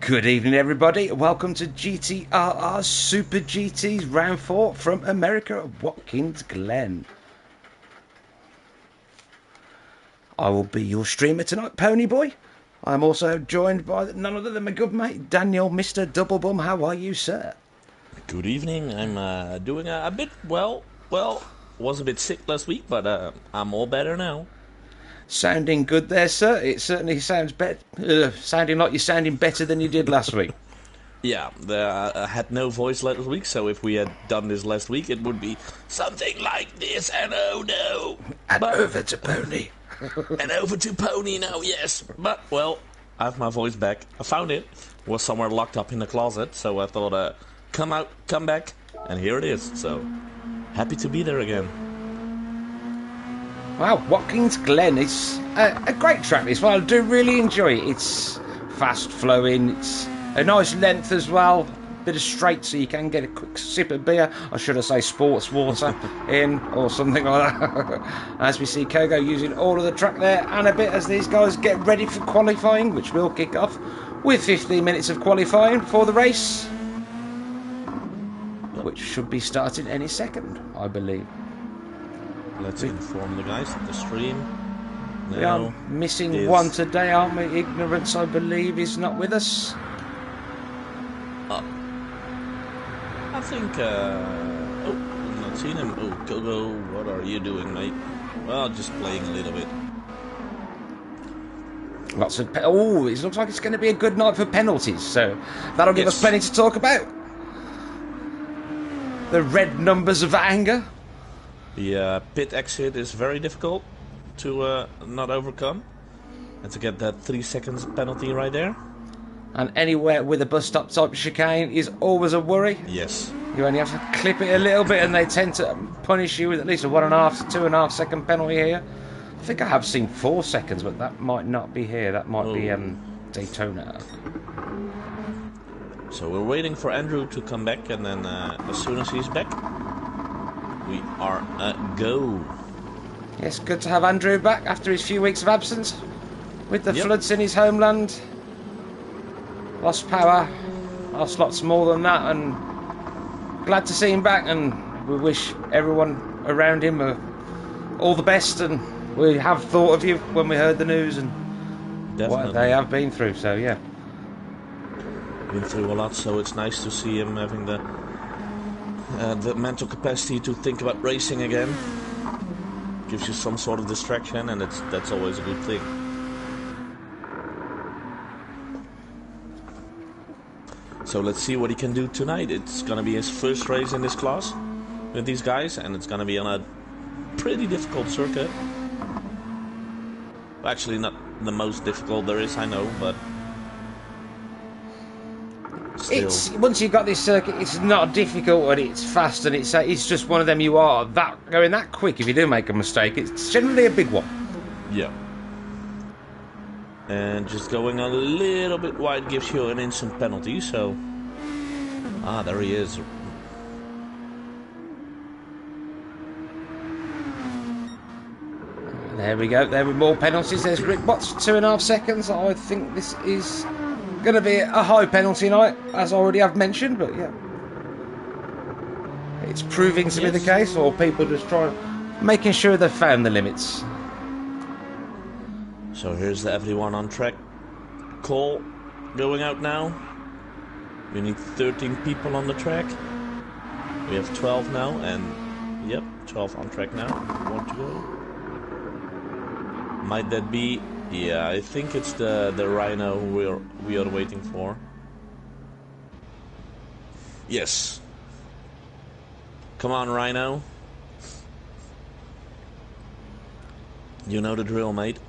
Good evening, everybody. Welcome to GTRR Super GT's Round 4 from America at Watkins Glen. I will be your streamer tonight, Pony Boy. I'm also joined by none other than my good mate, Daniel, Mr. Doublebum. How are you, sir? Good evening. I'm doing a bit well. Was a bit sick last week, but I'm all better now. Sounding good there, sir. It certainly sounds sounding like you're sounding better than you did last week. Yeah, I had no voice last week, so if we had done this last week, it would be something like this, and oh no. And over to Pony. And over to Pony now, yes. But, well, I have my voice back. I found it. Was somewhere locked up in the closet, so I thought, come back, and here it is. So, happy to be there again. Wow, Watkins Glen is a great track this one. I do really enjoy it. It's fast flowing, it's a nice length as well, bit of straight so you can get a quick sip of beer, or should I say sports water in, or something like that. As we see Kogo using all of the track there, and a bit as these guys get ready for qualifying, which will kick off with 15 minutes of qualifying for the race, which should be starting any second, I believe. Let's inform the guys of the stream. We are missing one today, aren't we? Ignorance, I believe, is not with us. I think, I've not seen him. Oh, Kogo, what are you doing, mate? Well, just playing a little bit. Lots of... it looks like it's going to be a good night for penalties, so that'll give us plenty to talk about. The red numbers of anger. The pit exit is very difficult to not overcome. And to get that 3 seconds penalty right there. And anywhere with a bus stop type chicane is always a worry. Yes. You only have to clip it a little bit and they tend to punish you with at least a 1.5 to 2.5 second penalty here. I think I have seen 4 seconds, but that might not be here. That might be Daytona. So we're waiting for Andrew to come back, and then as soon as he's back, we are go. Yes, good to have Andrew back after his few weeks of absence. With the floods in his homeland. Lost power. Lost lots more than that. And glad to see him back. And we wish everyone around him all the best. And we have thought of you when we heard the news and what they have been through. So, yeah. Been through a lot, so it's nice to see him having the mental capacity to think about racing again. Gives you some sort of distraction, and that's always a good thing. So let's see what he can do tonight. It's gonna be his first race in this class with these guys, and it's gonna be on a pretty difficult circuit. Actually, not the most difficult there is, I know, but still. It's once you've got this circuit, it's not difficult and it's fast and it's just one of them. You are going that quick. If you do make a mistake, it's generally a big one. Yeah. And just going a little bit wide gives you an instant penalty. So, there he is. There we go. There were more penalties. There's Rick Watts, 2.5 seconds. I think this is going to be a high penalty night, as I already have mentioned, but yeah. It's proving to be the case, or people just making sure they've found the limits. So here's the everyone on track call going out now. We need 13 people on the track. We have 12 now, and yep, 12 on track now. 1 to go. Might that be... Yeah, I think it's the Rhino we are waiting for. Yes. Come on, Rhino. You know the drill, mate.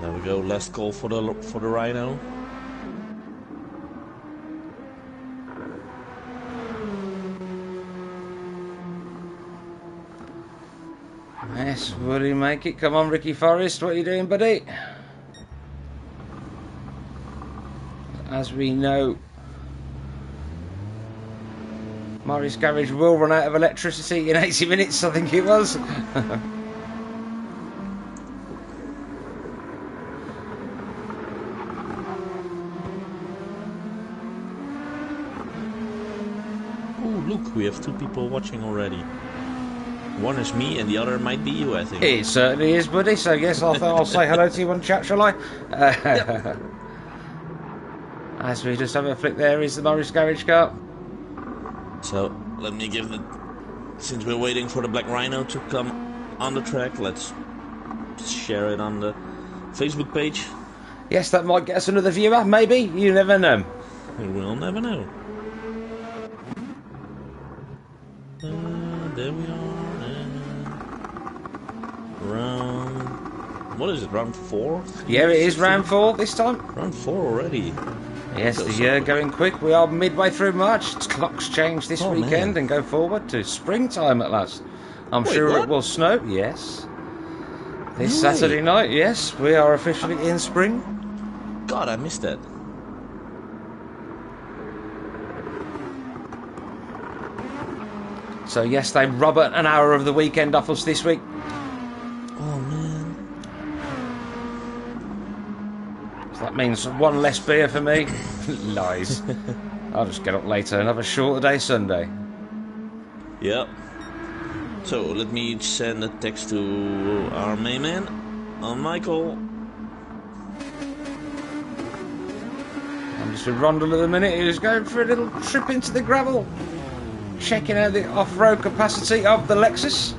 There we go. Last call for the Rhino. Yes, will he make it? Come on, Ricky Forrest, what are you doing, buddy? As we know, Morris Garage will run out of electricity in 80 minutes, I think it was. Oh, look, we have 2 people watching already. One is me and the other might be you, I think. It certainly is, buddy. So yes, I'll say hello to you on chat, shall I? Yep. As we just have a flick, there is the Morris Garage car. So, let me give the... Since we're waiting for the Black Rhino to come on the track, let's share it on the Facebook page. Yes, that might get us another viewer, maybe. You never know. We'll never know. There we are. Round... What is it, round 4? Yeah, it is round 4 this time. Round 4 already. Yes, the year going quick. We are midway through March. Clocks change this weekend man. and go forward to springtime at last. I'm Wait, sure what? it will snow, yes. This No way. Saturday night, yes, we are officially in spring. God, I missed that. So yes, they rob an hour of the weekend off us this week. Oh, man. So that means one less beer for me. Lies. I'll just get up later and have a shorter day Sunday. Yep. So, let me send a text to our main man, Michael. I'm just with Rondell at the minute. He's going for a little trip into the gravel. Checking out the off-road capacity of the Lexus.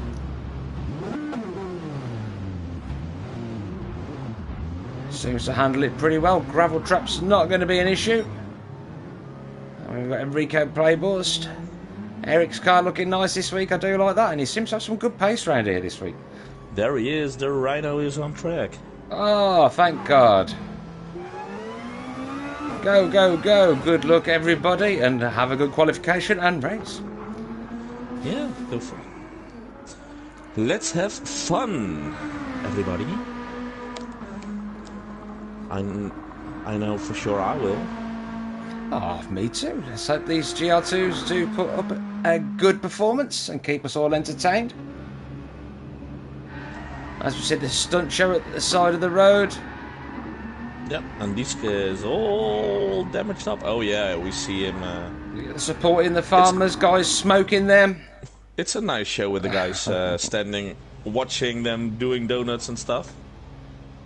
Seems to handle it pretty well. Gravel trap's not going to be an issue. And we've got Enrico Playburst. Eric's car looking nice this week. I do like that. And he seems to have some good pace around here this week. There he is. The Rhino is on track. Oh, thank God. Go, go, go. Good luck, everybody. And have a good qualification and race. Yeah, go for it. Let's have fun, everybody. I know for sure I will. Oh, me too. Let's hope these GR2s do put up a good performance and keep us all entertained. As we said, the stunt show at the side of the road. Yep, and this guy is all damaged up. Oh yeah, we see him. Supporting the farmers, guys smoking them. It's a nice show with the guys standing, watching them doing donuts and stuff.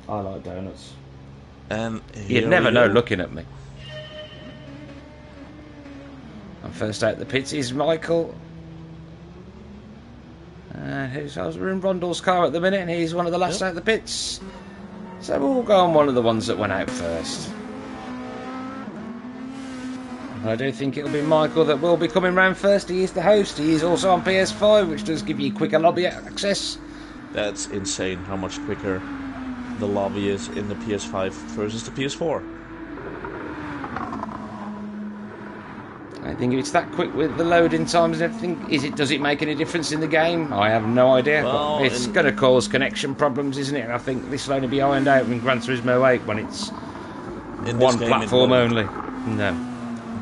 I like donuts. And You'd never know looking at me. And first out the pits is Michael. We're in Rondell's car at the minute, and he's one of the last out the pits. So we'll go on one of the ones that went out first. I do think it'll be Michael that will be coming round first. He is the host. He is also on PS5, which does give you quicker lobby access. That's insane how much quicker the lobby is in the PS5 versus the PS4. I think if it's that quick with the loading times and everything, does it make any difference in the game? I have no idea. Well, but it's going to cause connection problems, isn't it? And I think this will only be ironed out in Gran Turismo 8 when it's one platform only. No.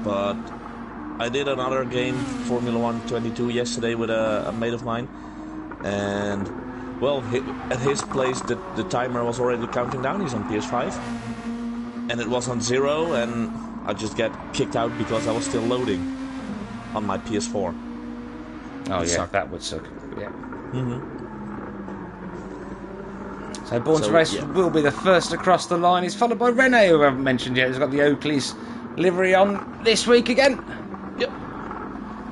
But I did another game, Formula 1 22, yesterday with a mate of mine. And, well, at his place, the timer was already counting down. He's on PS5. And it was on 0, and I just get kicked out because I was still loading on my PS4. Oh, yeah, that would suck. Yeah. Mm-hmm. So Born to Race will be the first across the line. He's followed by Rene, who I haven't mentioned yet. He's got the Oakley's livery on this week again. Yep.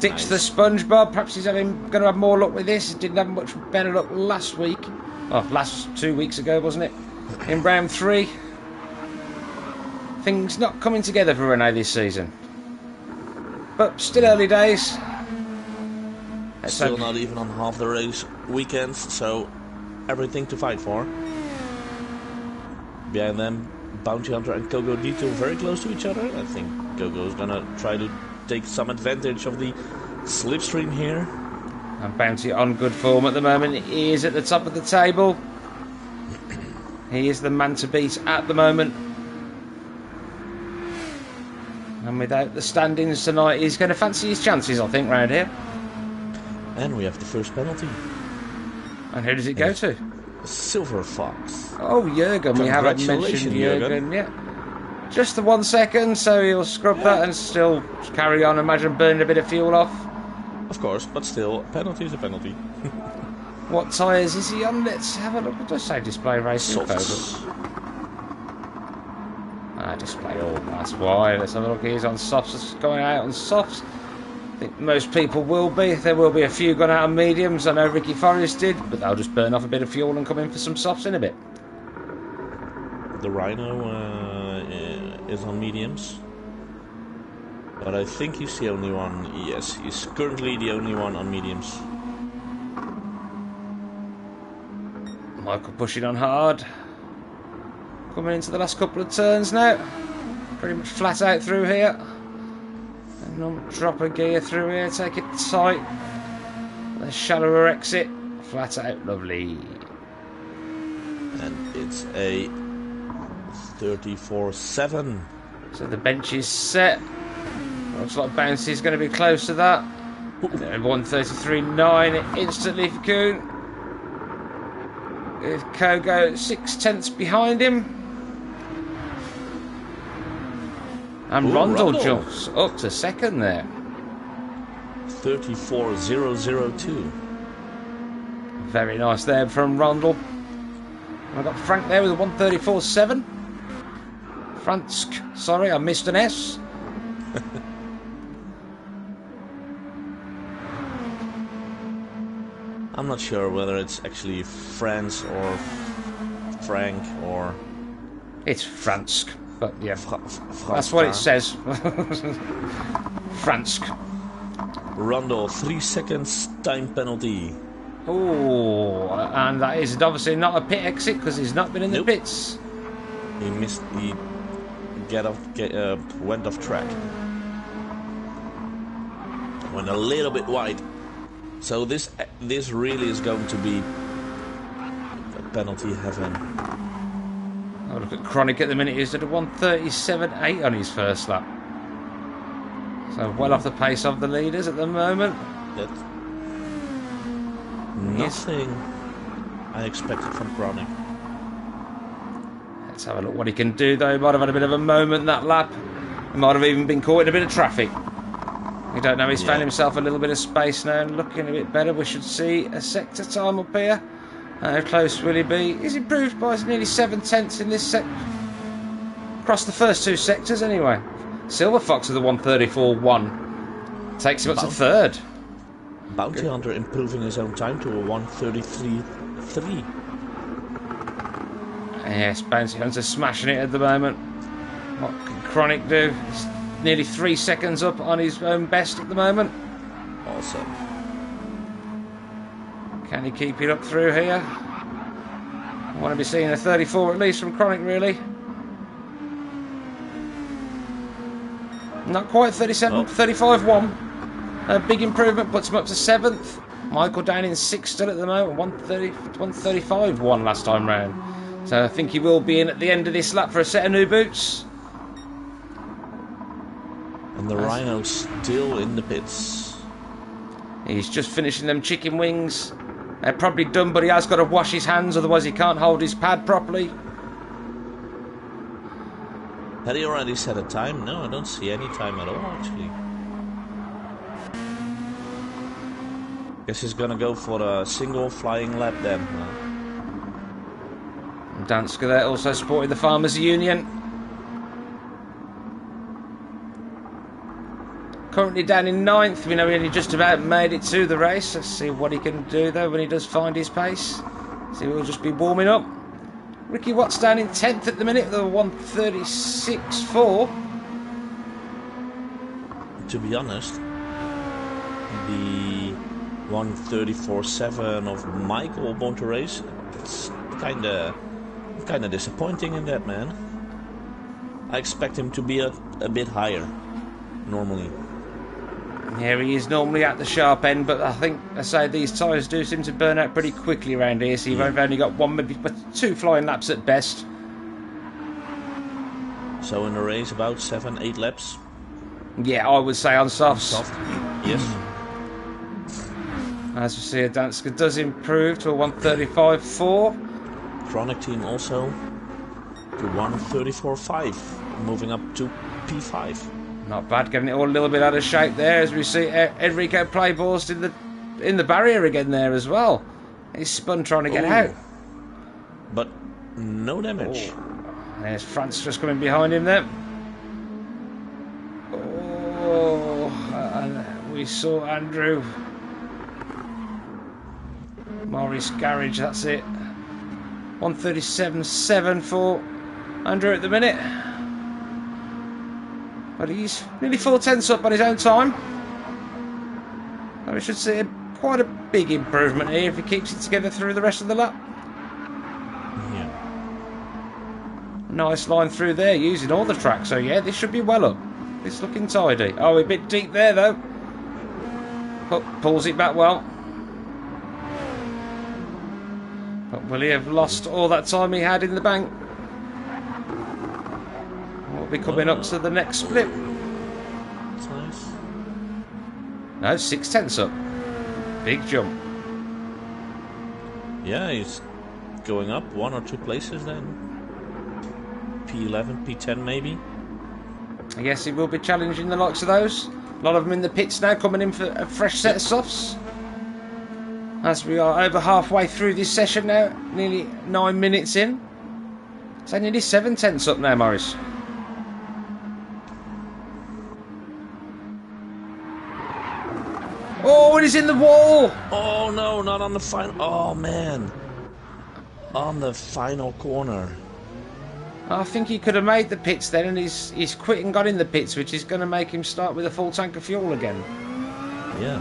Ditched the SpongeBob. Perhaps he's going to have more luck with this. He didn't have much better luck last week. Oh, last 2 weeks ago, wasn't it? In round 3. Things not coming together for Rene this season. But still early days. Still not even on half the race weekends, so everything to fight for. Behind them, Bounty Hunter and Kogo Dito very close to each other. I think Kogo is gonna try to take some advantage of the slipstream here. And Bounty on good form at the moment. He is at the top of the table. He is the man to beat at the moment. And without the standings tonight, he's going to fancy his chances, I think, round here. And we have the first penalty. And who does it go to? Silver Fox. Oh, Jurgen. We haven't mentioned Jurgen yet. Just the 1 second, so he'll scrub that and still carry on. Imagine burning a bit of fuel off. Of course, but still, penalty is a penalty. What tyres is he on? Let's have a look. What does say display racing? Softs. Display all. That's why. Let's have a look. He's on softs. It's going out on softs. I think most people will be. There will be a few gone out on mediums. I know Ricky Forrest did, but they'll just burn off a bit of fuel and come in for some softs in a bit. The Rhino is on mediums. But I think he's the only one. Yes, he's currently the only one on mediums. Michael pushing on hard. Coming into the last couple of turns now. Pretty much flat out through here. And not drop a gear through here. Take it tight. The shallower exit. Flat out. Lovely. And it's a 34.7. So the bench is set. Looks like Bouncy's going to be close to that. 133.9 instantly for Kuhn. If Kogo 6/10 behind him. And Rondell jumps up to second there. 34.002. Very nice there from Rondell. I've got Frank there with a 134.7. Fransk, sorry, I missed an S. I'm not sure whether it's actually France or Frank or... It's Fransk, but yeah, that's what it says. Fransk. Rondell, 3 seconds time penalty. Oh, and that is obviously not a pit exit because he's not been in the pits. He missed. He went off track. Went a little bit wide. So this really is going to be penalty heaven. Oh, look at Chronic at the minute. He's at a 137.8 on his first lap. So well off the pace of the leaders at the moment. That's nothing I expected from Chronic. Let's have a look what he can do though. He might have had a bit of a moment that lap. He might have even been caught in a bit of traffic. We don't know, he's found himself a little bit of space now and looking a bit better. We should see a sector time up here. How close will he be? He's improved by nearly 7/10 in this sector. Across the first two sectors anyway. Silver Fox with a 134.1. Takes him up to third. Bounty Hunter improving his own time to a 133.3. Yes, Bounty Hunter smashing it at the moment. What can Chronic do? He's nearly 3 seconds up on his own best at the moment. Awesome. Can he keep it up through here? I want to be seeing a 34 at least from Chronic, really. Not quite 37, 35.1. A big improvement, puts him up to 7th. Michael down in 6th still at the moment, 135.1 last time round. So I think he will be in at the end of this lap for a set of new boots. And the Rhino's still in the pits. He's just finishing them chicken wings. They're probably done, but he has got to wash his hands, otherwise he can't hold his pad properly. Had he already set a time? No, I don't see any time at all, actually. Guess he's gonna go for a single flying lap then. Danska there also supported the Farmers Union. Currently down in 9th. We know he only just about made it to the race. Let's see what he can do though when he does find his pace. So he'll just be warming up. Ricky Watt's down in 10th at the minute, the 136.4. To be honest, the 134.7 of Michael Born to Race, it's kind of disappointing in that, man. I expect him to be a bit higher, normally. Yeah, he is normally at the sharp end, but I think, I say, these tyres do seem to burn out pretty quickly around here, so you've only got one, maybe 2 flying laps at best. So in the race, about 7-8 laps. Yeah, I would say on softs. Soft. Yes. As we see, Danska does improve to a 135.4. Chronic team also to 134.5, moving up to P5. Not bad, getting it all a little bit out of shape there. As we see, Enrico Playballs in the barrier again there as well. He's spun trying to get out. But no damage. There's France just coming behind him there. Oh, and we saw Andrew. Maurice Garage, that's it. 137.7 for Andrew at the minute. But he's nearly 4/10 up on his own time. So we should see quite a big improvement here if he keeps it together through the rest of the lap. Yeah. Nice line through there using all the track. So yeah, this should be well up. It's looking tidy. Oh, a bit deep there though. Pulls it back well. But will he have lost all that time he had in the bank? We'll be coming up to the next split. That's nice. No, 6/10 up. Big jump. Yeah, he's going up 1 or 2 places then. P11, P10 maybe. I guess he will be challenging the likes of those. A lot of them in the pits now coming in for a fresh set of softs. As we are over halfway through this session now, nearly 9 minutes in. So nearly 7/10 up now, Morris. Oh, it is in the wall! Oh no, not on the final. Oh man. On the final corner. I think he could have made the pits then, and he's quit and got in the pits, which is going to make him start with a full tank of fuel again. Yeah.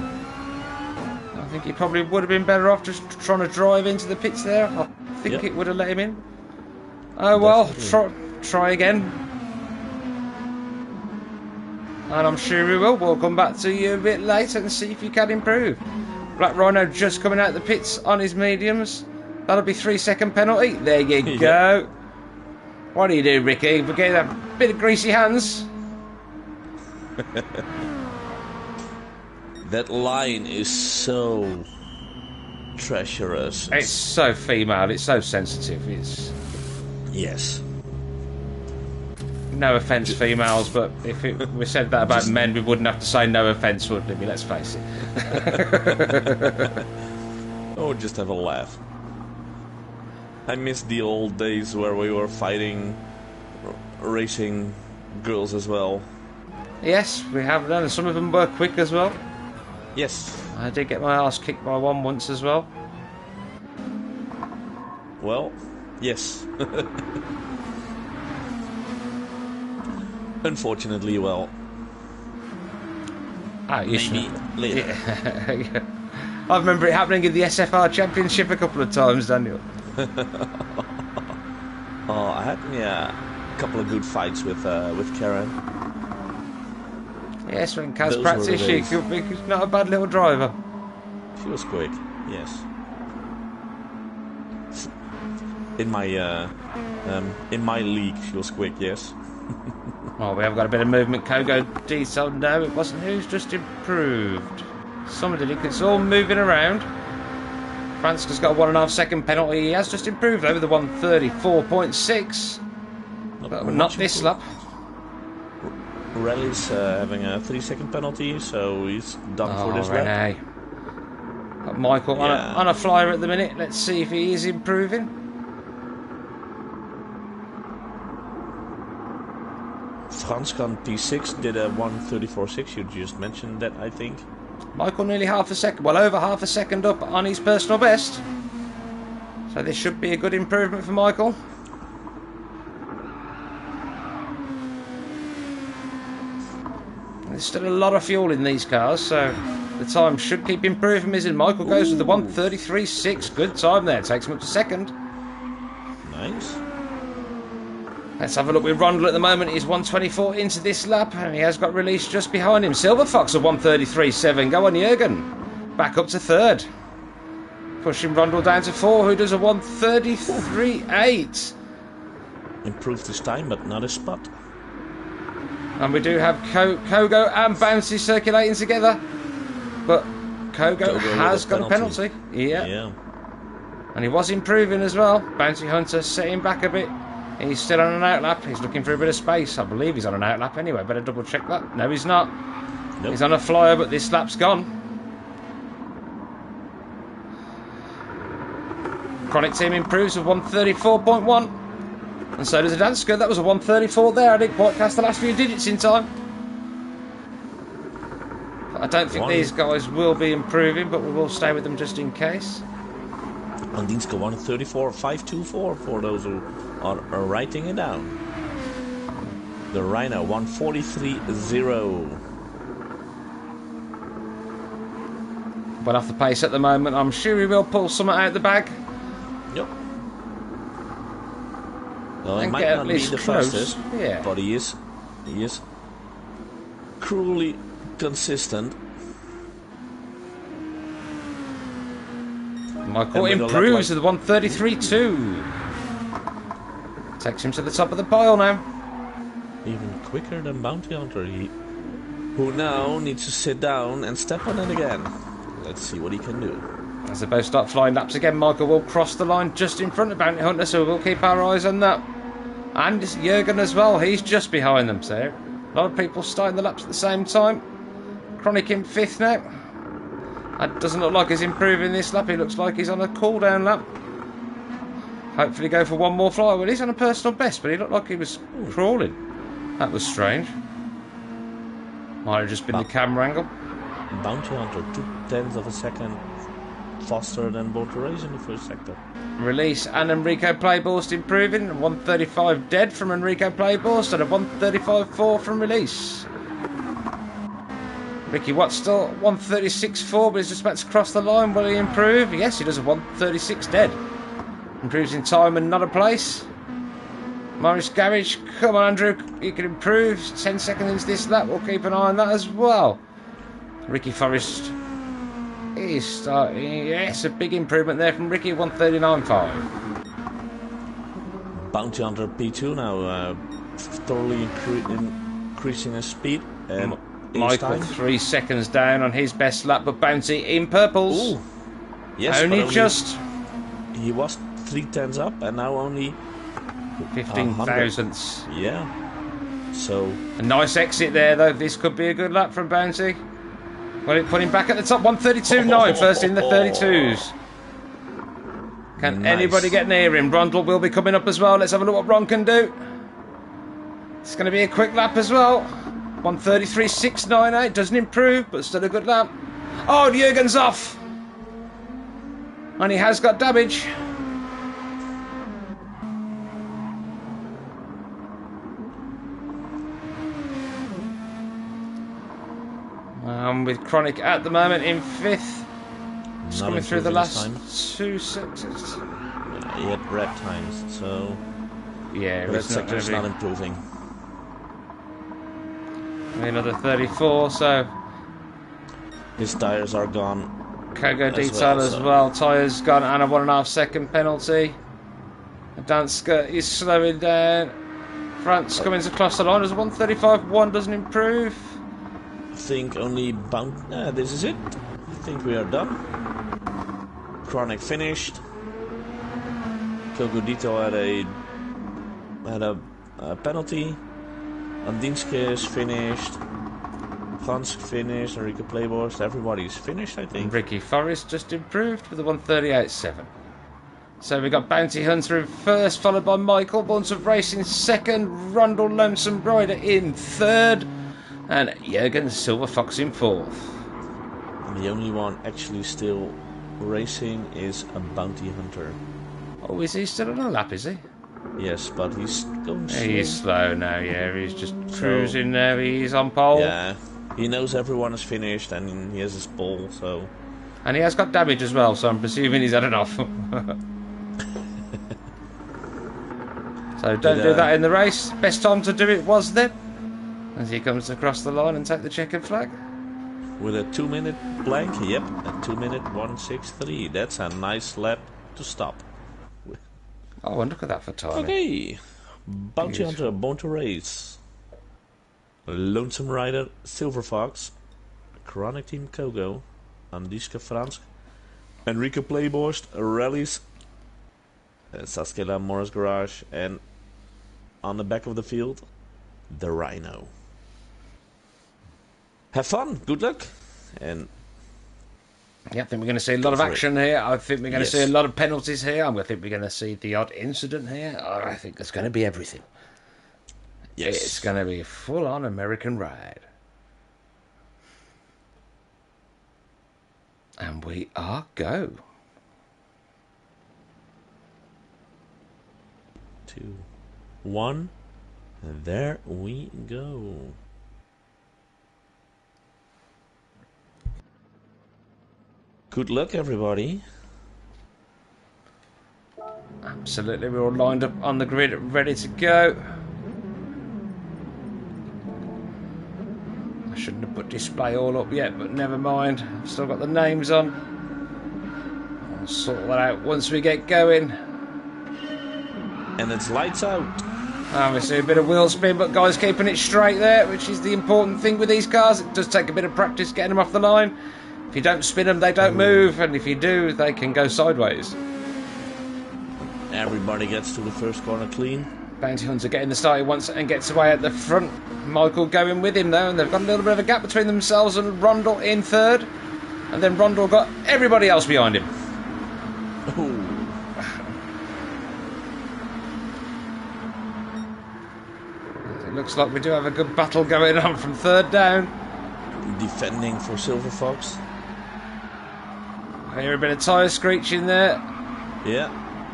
I think he probably would have been better off just trying to drive into the pits there. I think Yep. it would have let him in. Oh well, try again. And I'm sure we will. We'll come back to you a bit later and see if you can improve. Black Rhino just coming out the pits on his mediums. That'll be 3-second penalty. There you go. What do you do, Ricky? We're getting a bit of greasy hands. That line is so treacherous. It's so female. It's so sensitive. It's Yes. no offence, females, but if we said that about men, we wouldn't have to say no offence, would we? Let's face it. Oh, just have a laugh. I miss the old days where we were fighting, racing girls as well. Yes, we have done, and some of them were quick as well. Yes. I did get my ass kicked by one once as well. Well, yes. Unfortunately, well, maybe later. Yeah. I remember it happening in the SFR Championship a couple of times, Daniel. Oh, I had a couple of good fights with Karen. Yes, when Kaz Those practiced, were the she could be not a bad little driver. She was quick, yes. In my league, she was quick, yes. Oh, we have got a bit of movement. Kogo detailed. No, it wasn't. Who's just improved? Somebody did. It's all moving around. Franska's got a 1.5 second penalty. He has just improved over the 134.6. But not this lap. Rally's having a 3-second penalty, so he's done for this lap. Got Michael on a flyer at the minute. Let's see if he is improving. Franska on P6 did a 134.6. You just mentioned that, I think. Michael nearly half a second, well over half a second up on his personal best. So this should be a good improvement for Michael. There's still a lot of fuel in these cars, so the time should keep improving. Michael goes with the 133.6. Good time there. Takes him up to second. Nice. Let's have a look with Rondle at the moment. He's 124 into this lap, and he has got released just behind him. Silver Fox at 133.7. Go on, Jürgen. Back up to third. Pushing Rondle down to 4, who does a 133.8. Improved his time, but not his spot. And we do have Kogo and Bouncy circulating together. But Kogo has got a penalty. Yeah. And he was improving as well. Bouncy Hunter setting back a bit. He's still on an outlap. He's looking for a bit of space. I believe he's on an outlap anyway. Better double check that. No, he's not. Nope. He's on a flyer, but this lap's gone. Chronic team improves with 134.1. And so does Adanska. That was a 134 there. I didn't quite cast the last few digits in time. But I don't think these guys will be improving, but we will stay with them just in case. Andinska 134.524 for those who are writing it down. The Rhino 143.0. Well off the pace at the moment. I'm sure he will pull something out of the bag. Yep. Well, he might not be the fastest, but he is cruelly consistent. Michael improves with 133.2. Takes him to the top of the pile now. Even quicker than Bounty Hunter, who now needs to sit down and step on it again. Let's see what he can do. As they both start flying laps again, Michael will cross the line just in front of Bounty Hunter, so we'll keep our eyes on that. And Jürgen as well, he's just behind them, so a lot of people starting the laps at the same time. Chronic in 5th now. That doesn't look like he's improving this lap, he looks like he's on a cool-down lap. Hopefully go for one more fly. Well, he's on a personal best, but he looked like he was crawling. That was strange. Might have just been the camera angle. Bounty Hunter, 0.2 of a second faster than Race in the first sector. Release and Enrico Playborst improving. 135 dead from Enrico Playborst and a 135.4 from Release. Ricky Watt still 136.4, but he's just about to cross the line. Will he improve? Yes, he does a 136 dead. Improves in time and not a place. Morris Garage, come on Andrew, you can improve. 10 seconds into this lap, we'll keep an eye on that as well. Ricky Forrest is starting, yes, a big improvement there from Ricky, 139.5. Bounty Hunter P2 now, thoroughly increasing his speed. And Michael 3 seconds down on his best lap, but Bounty in purples. Ooh. Yes, only just. He was 0.3 up, and now only 15 thousandths. Yeah. So a nice exit there, though. This could be a good lap from Bounty. Well, it put him back at the top. 132.9, first in the 32s. Can anybody get near him? Rondell will be coming up as well. Let's have a look what Ron can do. It's going to be a quick lap as well. 133.698. Doesn't improve, but still a good lap. Oh, Jürgen's off. And he has got damage. With Chronic at the moment in 5th. Just coming through the last 2 sectors. He had red times, so yeah, red sector's not improving. Another 34, so his tyres are gone. Kogo detail as well. Tyres gone and a 1.5 second penalty. Danska is slowing down. France coming to cross the line as 135.1 doesn't improve. I think only this is it. I think we are done. Chronic finished. Kogodito had a penalty. Andinske is finished. Fransk finished. Enrique Playborst. Everybody's finished, I think. Ricky Forrest just improved with a 138.7. So we got Bounty Hunter in first, followed by Michael Bunce of Racing second, Rondell Lonesome Rider in third, and Jürgen Silver Fox in fourth. And the only one actually still racing is a Bounty Hunter. Oh, is he still on a lap, is he? Yes, but he's going slow. He's slow now, yeah. He's just cruising now. He's on pole. Yeah, he knows everyone is finished and he has his pole, so... And he has got damage as well, so I'm presuming he's had enough. So don't do that in the race. Best time to do it was then. As he comes across the line and take the checkered flag. With a 2-minute blank, yep, a 2-minute 1:63. That's a nice lap to stop. Oh, and look at that for timing. Okay, Bounty Hunter, born to race. Lonesome Rider, Silver Fox, Chronic Team Kogo, Andiska Fransk, Enrique Playborst, Rallies, Saskela Morris Garage, and on the back of the field, the Rhino. Have fun, good luck, and yeah, I think we're going to see a lot of action here. I think we're going to see a lot of penalties here. I think we're going to see the odd incident here. I think there's going to be everything. Yes. It's going to be a full-on American ride. And we are go. 2, 1, and there we go. Good luck, everybody. Absolutely, we're all lined up on the grid, ready to go. I shouldn't have put display all up yet, but never mind. I've still got the names on. I'll sort that out once we get going. And it's lights out. Obviously a bit of wheel spin, but guys keeping it straight there, which is the important thing with these cars. It does take a bit of practice getting them off the line. If you don't spin them, they don't move, and if you do, they can go sideways. Everybody gets to the first corner clean. Bounty Hunter getting the start once and gets away at the front. Michael going with him though, and they've got a little bit of a gap between themselves and Rondell in third. And then Rondell got everybody else behind him. Ooh. It looks like we do have a good battle going on from third down. Defending for Silver Fox. I hear a bit of tyre screeching there. Yeah.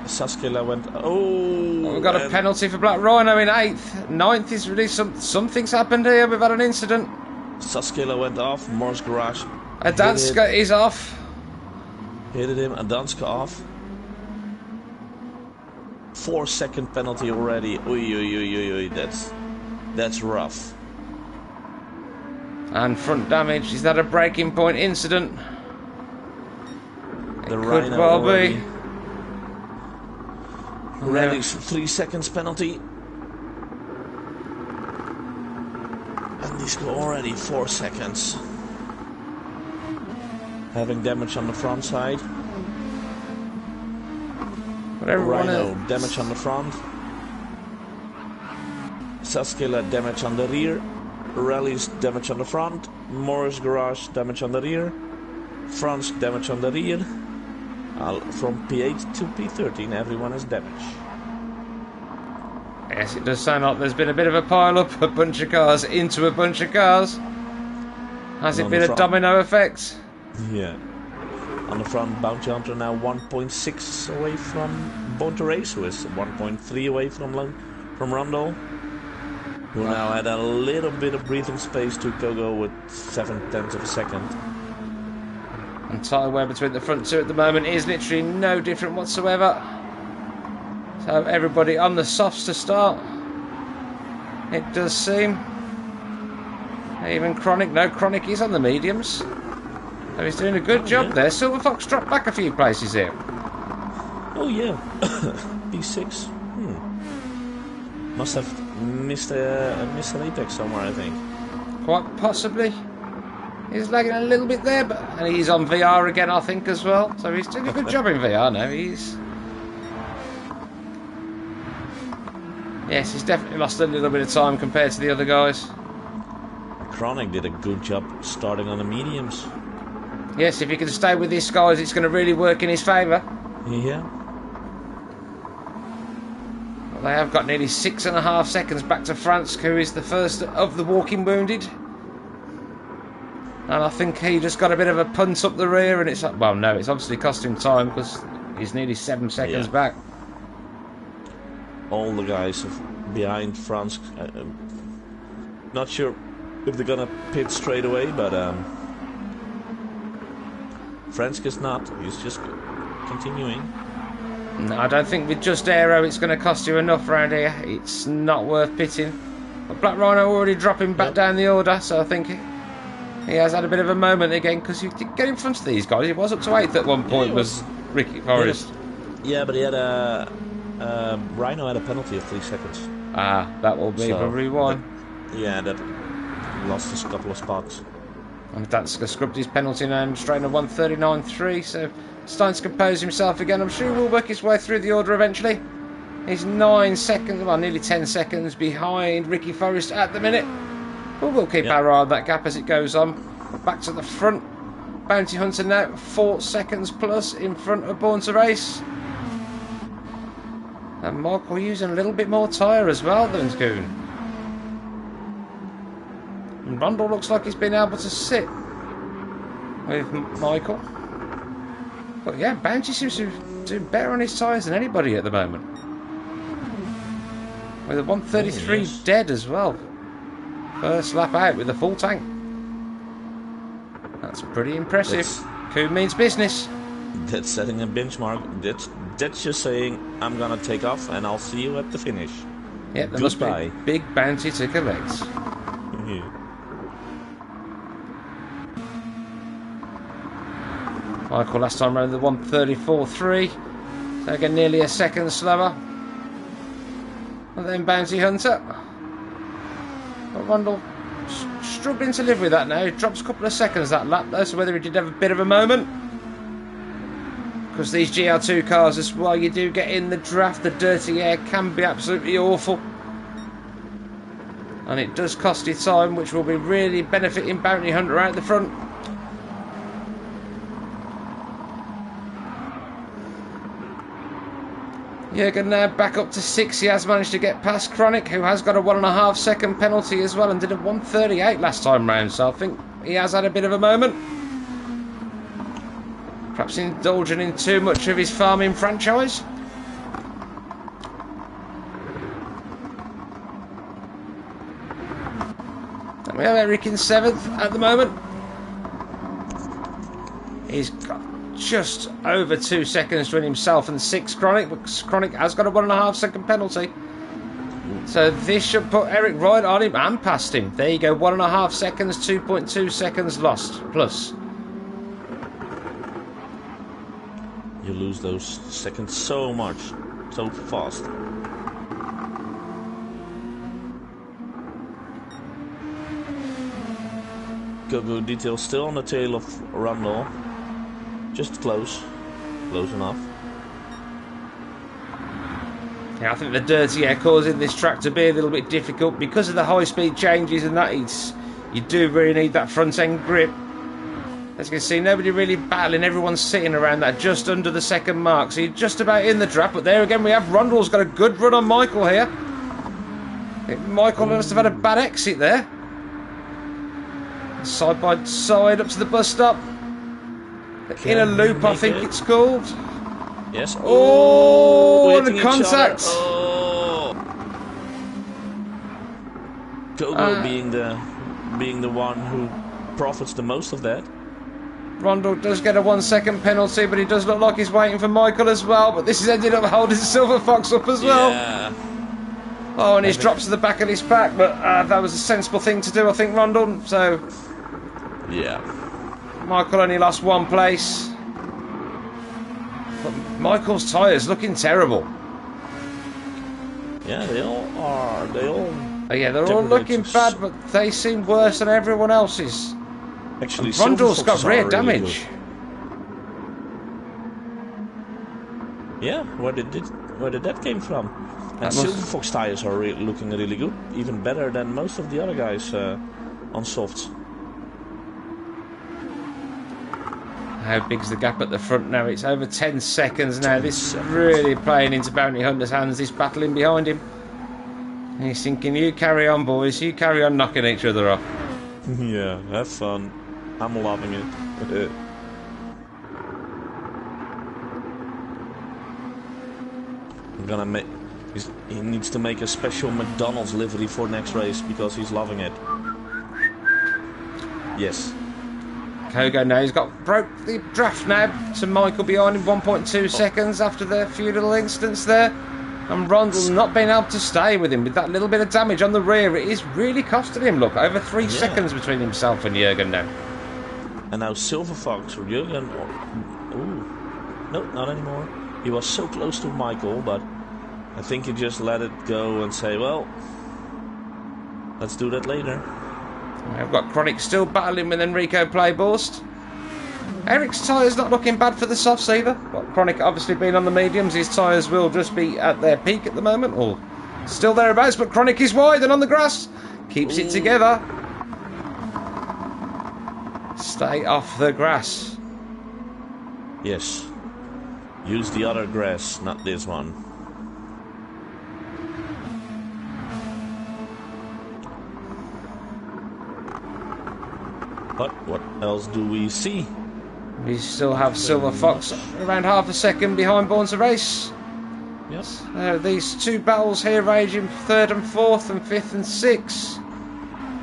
Saskela went... Oh! We've got a penalty for Black Rhino in 8th. 9th is really... Something's happened here. We've had an incident. Saskela went off. Morris Garage. Adanska is off. Hit him. Adanska off. 4-second penalty already. Oi. That's rough. And front damage. Is that a breaking point incident? The It Rhino could well already. be. Rally's 3 seconds penalty. And these go already 4 seconds. Having damage on the front side. Rhino damage on the front. Saskela damage on the rear. Rally's damage on the front. Morris Garage damage on the rear. Fransk damage on the rear. From P8 to P13 everyone has damage. Yes, it does sound like there's been a bit of a pile-up, a bunch of cars into a bunch of cars. Has it been a domino effect? Yeah. On the front, Bounty Hunter now 1.6 away from Born to Race, who is 1.3 away from Rondell, who now had a little bit of breathing space to go with 0.7 of a second. And tyre wear between the front two at the moment is literally no different whatsoever. So everybody on the softs to start. It does seem. Even Chronic, no, Chronic is on the mediums. So he's doing a good job there. Silver Fox dropped back a few places here. Oh yeah, P6. Must have missed an apex somewhere, I think. Quite possibly. He's lagging a little bit there, and he's on VR again, I think, as well. So he's doing a good job in VR now. Yes, he's definitely lost a little bit of time compared to the other guys. Chronic did a good job starting on the mediums. Yes, if he can stay with these guys, it's going to really work in his favour. Yeah. Well, they have got nearly 6.5 seconds back to Fransk, who is the first of the walking wounded. And I think he just got a bit of a punt up the rear, and it's like, well, no, it's obviously cost him time because he's nearly 7 seconds back. All the guys behind Fransk, not sure if they're gonna pit straight away, but Fransk is not. He's just continuing. No, I don't think with just aero it's going to cost you enough round here. It's not worth pitting. But Black Rhino already dropping back down the order, so I think he has had a bit of a moment again because you did get in front of these guys. He was up to 8th at one point, was Ricky Forrest. Yeah, but he had Rhino had a penalty of 3 seconds. Ah, that will be probably one. Yeah, lost a couple of spots. And Danska scrubbed his penalty now and straight in a 1:39.3, so starting to compose himself again. I'm sure he will work his way through the order eventually. He's 9 seconds, well, nearly 10 seconds behind Ricky Forrest at the minute. But we'll keep our eye on that gap as it goes on. Back to the front. Bounty Hunter now 4 seconds plus in front of Born to Race. And Michael using a little bit more tyre as well than Kuhn. And Rundle looks like he's been able to sit with Michael. But yeah, Bounty seems to do better on his tyres than anybody at the moment. With a 133 dead as well. First lap out with a full tank. That's pretty impressive. Kuhn means business. That's setting a benchmark. That's just saying, I'm gonna take off and I'll see you at the finish. Yeah, there must be a big bounty to collect. Yeah. Michael last time around the 1:34.3. So again, nearly a second slower. And then Bounty Hunter. But Rundle struggling to live with that now. He drops a couple of seconds that lap though, so whether he did have a bit of a moment. Because these GR2 cars, as well, you do get in the draft, the dirty air can be absolutely awful. And it does cost you time, which will be really benefiting Bounty Hunter out the front. Jürgen now back up to 6. He has managed to get past Chronic, who has got a 1.5 second penalty as well and did a 1:38 last time round, so I think he has had a bit of a moment. Perhaps indulging in too much of his farming franchise. And we have Eric in 7th at the moment. He's got just over 2 seconds between himself and 6 Chronic, but Chronic has got a 1.5 second penalty. So this should put Eric right on him and past him. There you go, 1.5 seconds, 2.2 seconds lost, plus. You lose those seconds so much, so fast. Go Detail still on the tail of Rundle. Just close enough. Yeah, I think the dirty air causing this track to be a little bit difficult because of the high speed changes and that. You do really need that front end grip. As you can see, nobody really battling, everyone's sitting around that just under the second mark, so you're just about in the draft. But there again we have Rundle's got a good run on Michael here. I think Michael must have had a bad exit there. Side by side up to the bus stop. In a loop, I think it's called. Yes. Oh, and the contact. Oh. Gogo being the one who profits the most of that. Rundle does get a 1 second penalty, but he does look like he's waiting for Michael as well. But this has ended up holding Silver Fox up as well. Yeah. Oh, and he's dropped to the back of his pack, but that was a sensible thing to do, I think, Rundle. So, yeah. Michael only lost 1 place. But Michael's tyres looking terrible. Yeah, they all are. Oh, yeah, they're all looking bad, but they seem worse than everyone else's. Actually, Rundle's got rear damage. Yeah, where did that came from? And Silver Fox tires are looking really good, even better than most of the other guys on softs. How big's the gap at the front now? It's over 10 seconds now. This is really playing into Bounty Hunter's hands, this battling behind him. And he's thinking, you carry on, boys, you carry on knocking each other off. Yeah, have fun. I'm loving it. I'm gonna make... He needs to make a special McDonald's livery for next race because he's loving it. Yes. Kogo now, he's broke the draft now to Michael behind him, 1.2 seconds after the few little incidents there. And Rundle not being able to stay with him with that little bit of damage on the rear. It is really costing him, look, over 3 seconds between himself and Jürgen now. And now Silver Fox or Jürgen... Ooh. No, not anymore. He was so close to Michael, but I think he just let it go and say, well, let's do that later. I've got Chronic still battling with Enrico Playborst. Eric's tyres not looking bad for the softs either. But Chronic obviously being on the mediums, his tyres will just be at their peak at the moment, or still thereabouts, but Chronic is wide and on the grass. Keeps it together. Stay off the grass. Yes. Use the other grass, not this one. But what else do we see? We still have Silver Fox around half a second behind Born to Race. Yes. These two battles here raging 3rd and 4th and 5th and 6th.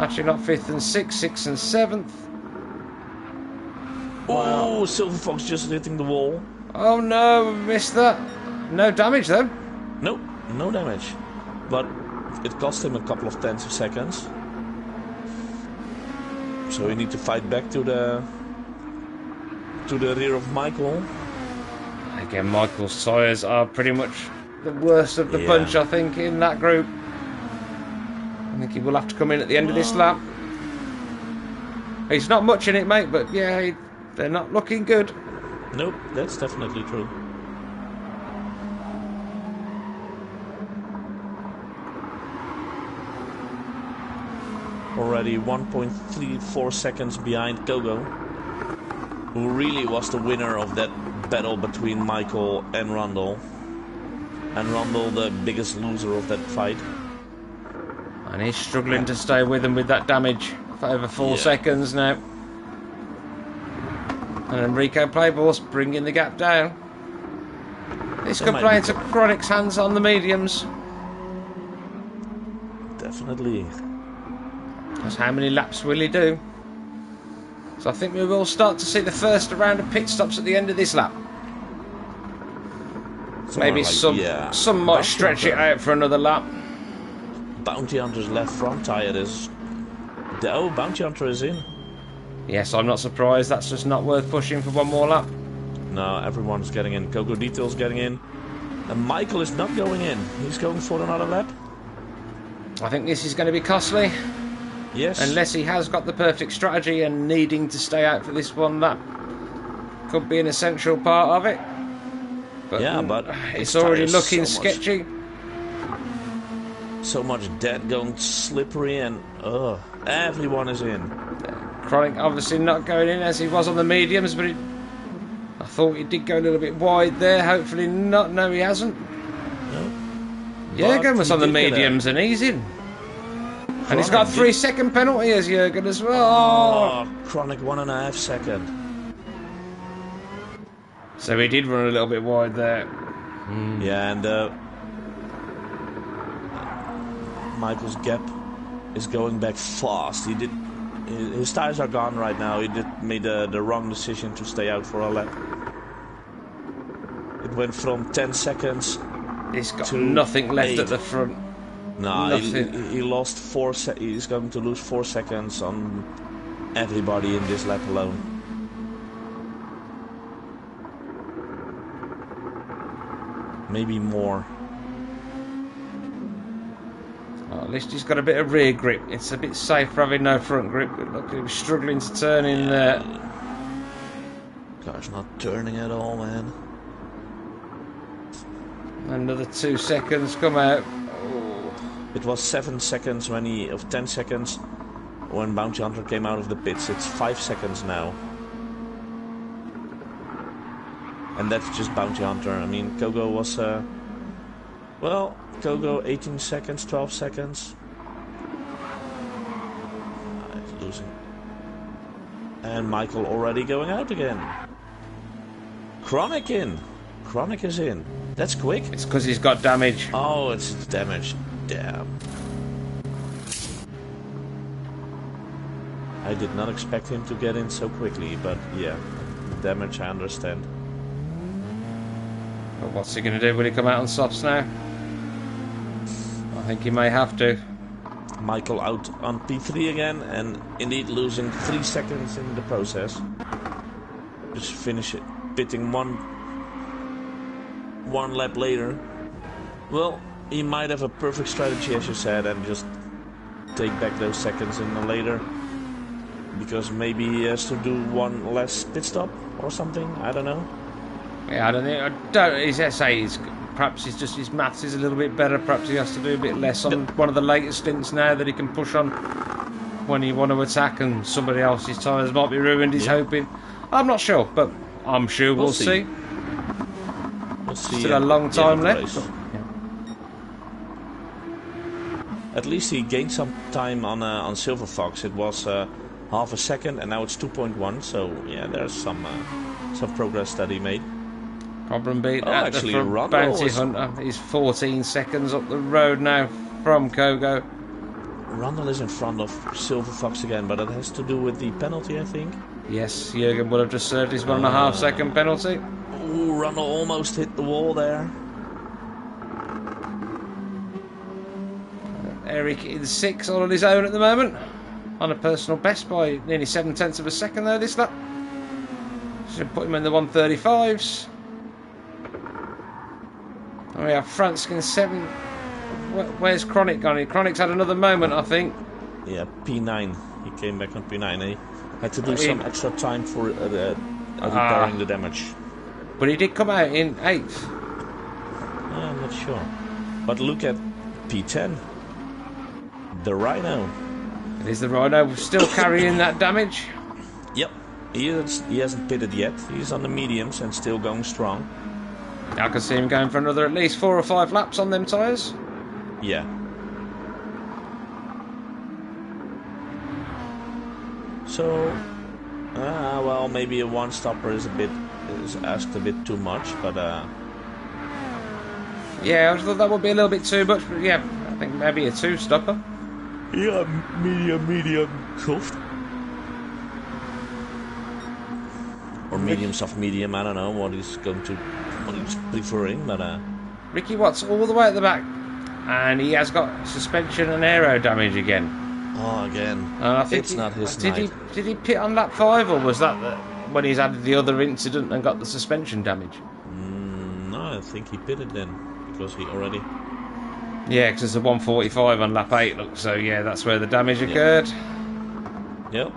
Actually not 5th and 6th, 6th and 7th. Oh, Silver Fox just hitting the wall. Oh no, missed that. No damage though. Nope, no damage. But it cost him a couple of tenths of seconds. So we need to fight back to the rear of Michael. Again, Michael's tyres are pretty much the worst of the bunch, I think, in that group. I think he will have to come in at the end of this lap. He's not much in it, mate, but yeah, they're not looking good. Nope, that's definitely true. Already 1.34 seconds behind Gogo, who really was the winner of that battle between Michael and Rundle. And Rundle the biggest loser of that fight. And he's struggling to stay with him with that damage for over 4 seconds now. And Enrico Playborst bringing the gap down. This could play into Chronic's hands on the mediums. Definitely. Because how many laps will he do? So I think we will start to see the first round of pit stops at the end of this lap. Maybe like, some might stretch it out for another lap. Bounty Hunter's left front tyre is... Oh, Bounty Hunter is in. Yes, I'm not surprised. That's just not worth pushing for one more lap. No, everyone's getting in. Coco Detail's getting in. And Michael is not going in. He's going for another lap. I think this is going to be costly. Yes. Unless he has got the perfect strategy and needing to stay out for this one, that could be an essential part of it. But yeah, but it's already looking sketchy. So much dead, going slippery, and everyone is in. Chronic obviously not going in as he was on the mediums, but I thought he did go a little bit wide there. Hopefully not. No, he hasn't. No. Jürgen was on the mediums and he's in. And he's got a 3-second penalty as Jürgen as well. Oh, Chronic 1.5 seconds. So he did run a little bit wide there. Yeah, and Michael's gap is going back fast. His tires are gone right now. He made the wrong decision to stay out for a lap. It went from 10 seconds. He's got nothing left 8. at the front. No, he lost 4 seconds. He's going to lose 4 seconds on everybody in this lap alone. Maybe more. Well, at least he's got a bit of rear grip. It's a bit safer having no front grip. But look, he was struggling to turn in there. Car's not turning at all, man. Another 2 seconds come out. It was 7 seconds of 10 seconds when Bounty Hunter came out of the pits. It's 5 seconds now. And that's just Bounty Hunter. I mean, Kogo was, well, Kogo 18 seconds, 12 seconds. He's losing. And Michael already going out again. Chronic in. Chronic is in. That's quick. It's because he's got damage. Oh, it's damage. Damn. I did not expect him to get in so quickly, but yeah, damage I understand. But what's he going to do? Will he come out on softs now? I think he may have to. Michael out on P3 again, and indeed losing 3 seconds in the process. Just finish it, pitting one lap later. Well, he might have a perfect strategy, as you said, and just take back those seconds in the later. Because maybe he has to do one less pit stop or something. I don't know. Yeah, I don't think. I don't. His essay is perhaps it's just his maths is a little bit better. Perhaps he has to do a bit less on one of the later stints now that he can push on when you want to attack, and somebody else's tyres might be ruined. He's hoping. I'm not sure, but I'm sure we'll see. We'll see. Still a long time left. At least he gained some time on Silver Fox. It was half a second, and now it's 2.1. So yeah, there's some progress that he made. Problem beat Oh, at actually, the front. Bounty Hunter. He's 14 seconds up the road now from Kogo. Rundle is in front of Silver Fox again, but it has to do with the penalty, I think. Yes, Jürgen would have just served his 1.5 second penalty. Ooh, Rundle almost hit the wall there. Eric in 6 all on his own at the moment. On a personal best by nearly 7/10 of a second though this lap. Should put him in the 135s. And we have Franskin 7. Where's Chronic gone? Chronic's had another moment, I think. Yeah, P9. He came back on P9. He had to do some extra time for repairing the damage. But he did come out in 8th. I'm not sure. But look at P10. The Rhino. It is the Rhino still carrying that damage. Yep. He hasn't pitted yet. He's on the mediums and still going strong. I can see him going for another at least 4 or 5 laps on them tyres. Yeah. So, well, maybe a one-stopper is asked a bit too much, but yeah, I thought that would be a little bit too much, but yeah, I think maybe a 2-stopper. Yeah, medium, soft. Or medium, soft, medium, I don't know what he's preferring, but Ricky Watts all the way at the back, and he has got suspension and aero damage again. Oh, again. And I think it's not his night. Did he pit on lap 5, or was that when he's had the other incident and got the suspension damage? No, I think he pitted then, because he already... Yeah, because it's a 145 on lap 8, look, so yeah, that's where the damage occurred. Yep.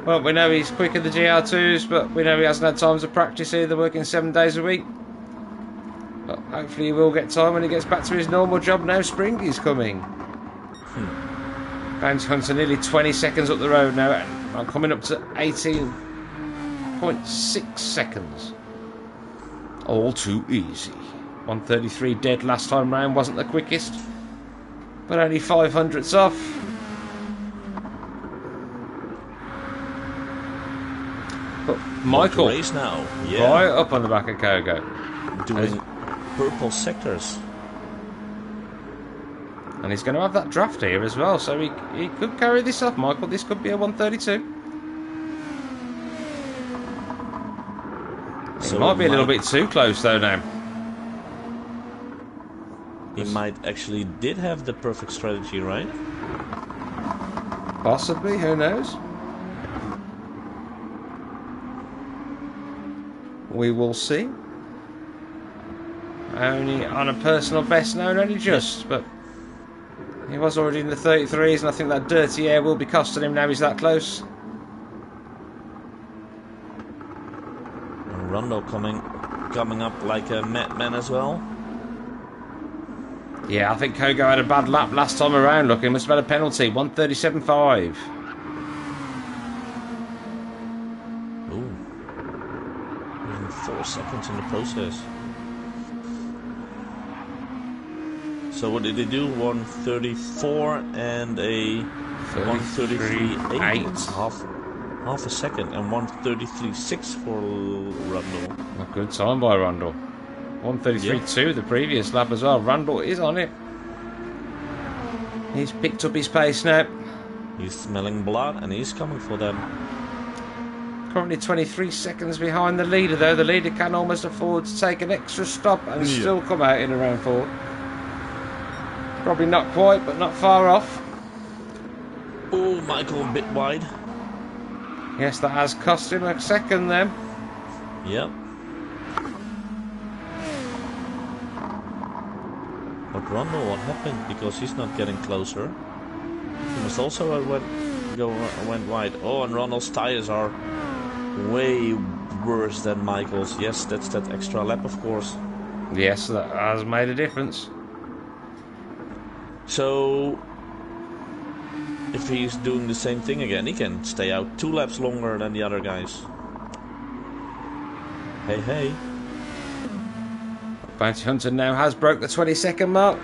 Well, we know he's quick at the GR2s, but we know he hasn't had time to practice either, working 7 days a week. But hopefully he will get time when he gets back to his normal job now. Spring is coming. Bounty Hunter nearly 20 seconds up the road now, and I'm coming up to 18.6 seconds. All too easy. 133 dead last time round, wasn't the quickest, but only 500ths off. But Michael race now. Yeah. Right up on the back of Kogo, doing purple sectors, and he's going to have that draft here as well, so he could carry this off, Michael. This could be a 132. So it might be a little bit too close though now. He might actually did have the perfect strategy, right? Possibly, who knows? We will see. Only on a personal best now, and only just, but he was already in the 33s, and I think that dirty air will be costing him now he's that close. And Rondo coming up like a madman as well. Yeah, I think Kogo had a bad lap last time around. Look, he must have had a penalty. 137.5. Ooh. Even 4 seconds in the process. So what did they do? 134 and a 133.8. It's half a second, and 133.6 for Rundle. A good time by Rundle. 133.2 the previous lap as well. Rundle is on it. He's picked up his pace now. He's smelling blood and he's coming for them. Currently 23 seconds behind the leader though. The leader can almost afford to take an extra stop and still come out in around 4. Probably not quite, but not far off. Oh, Michael a bit wide. Yes, that has cost him a second then. Yep. But Rundle, what happened? Because he's not getting closer. He must also have went wide. Oh, and Ronald's tires are way worse than Michael's. Yes, that's that extra lap, of course. Yes, that has made a difference. So, if he's doing the same thing again, he can stay out 2 laps longer than the other guys. Hey, hey. Bounty Hunter now has broke the 20-second mark.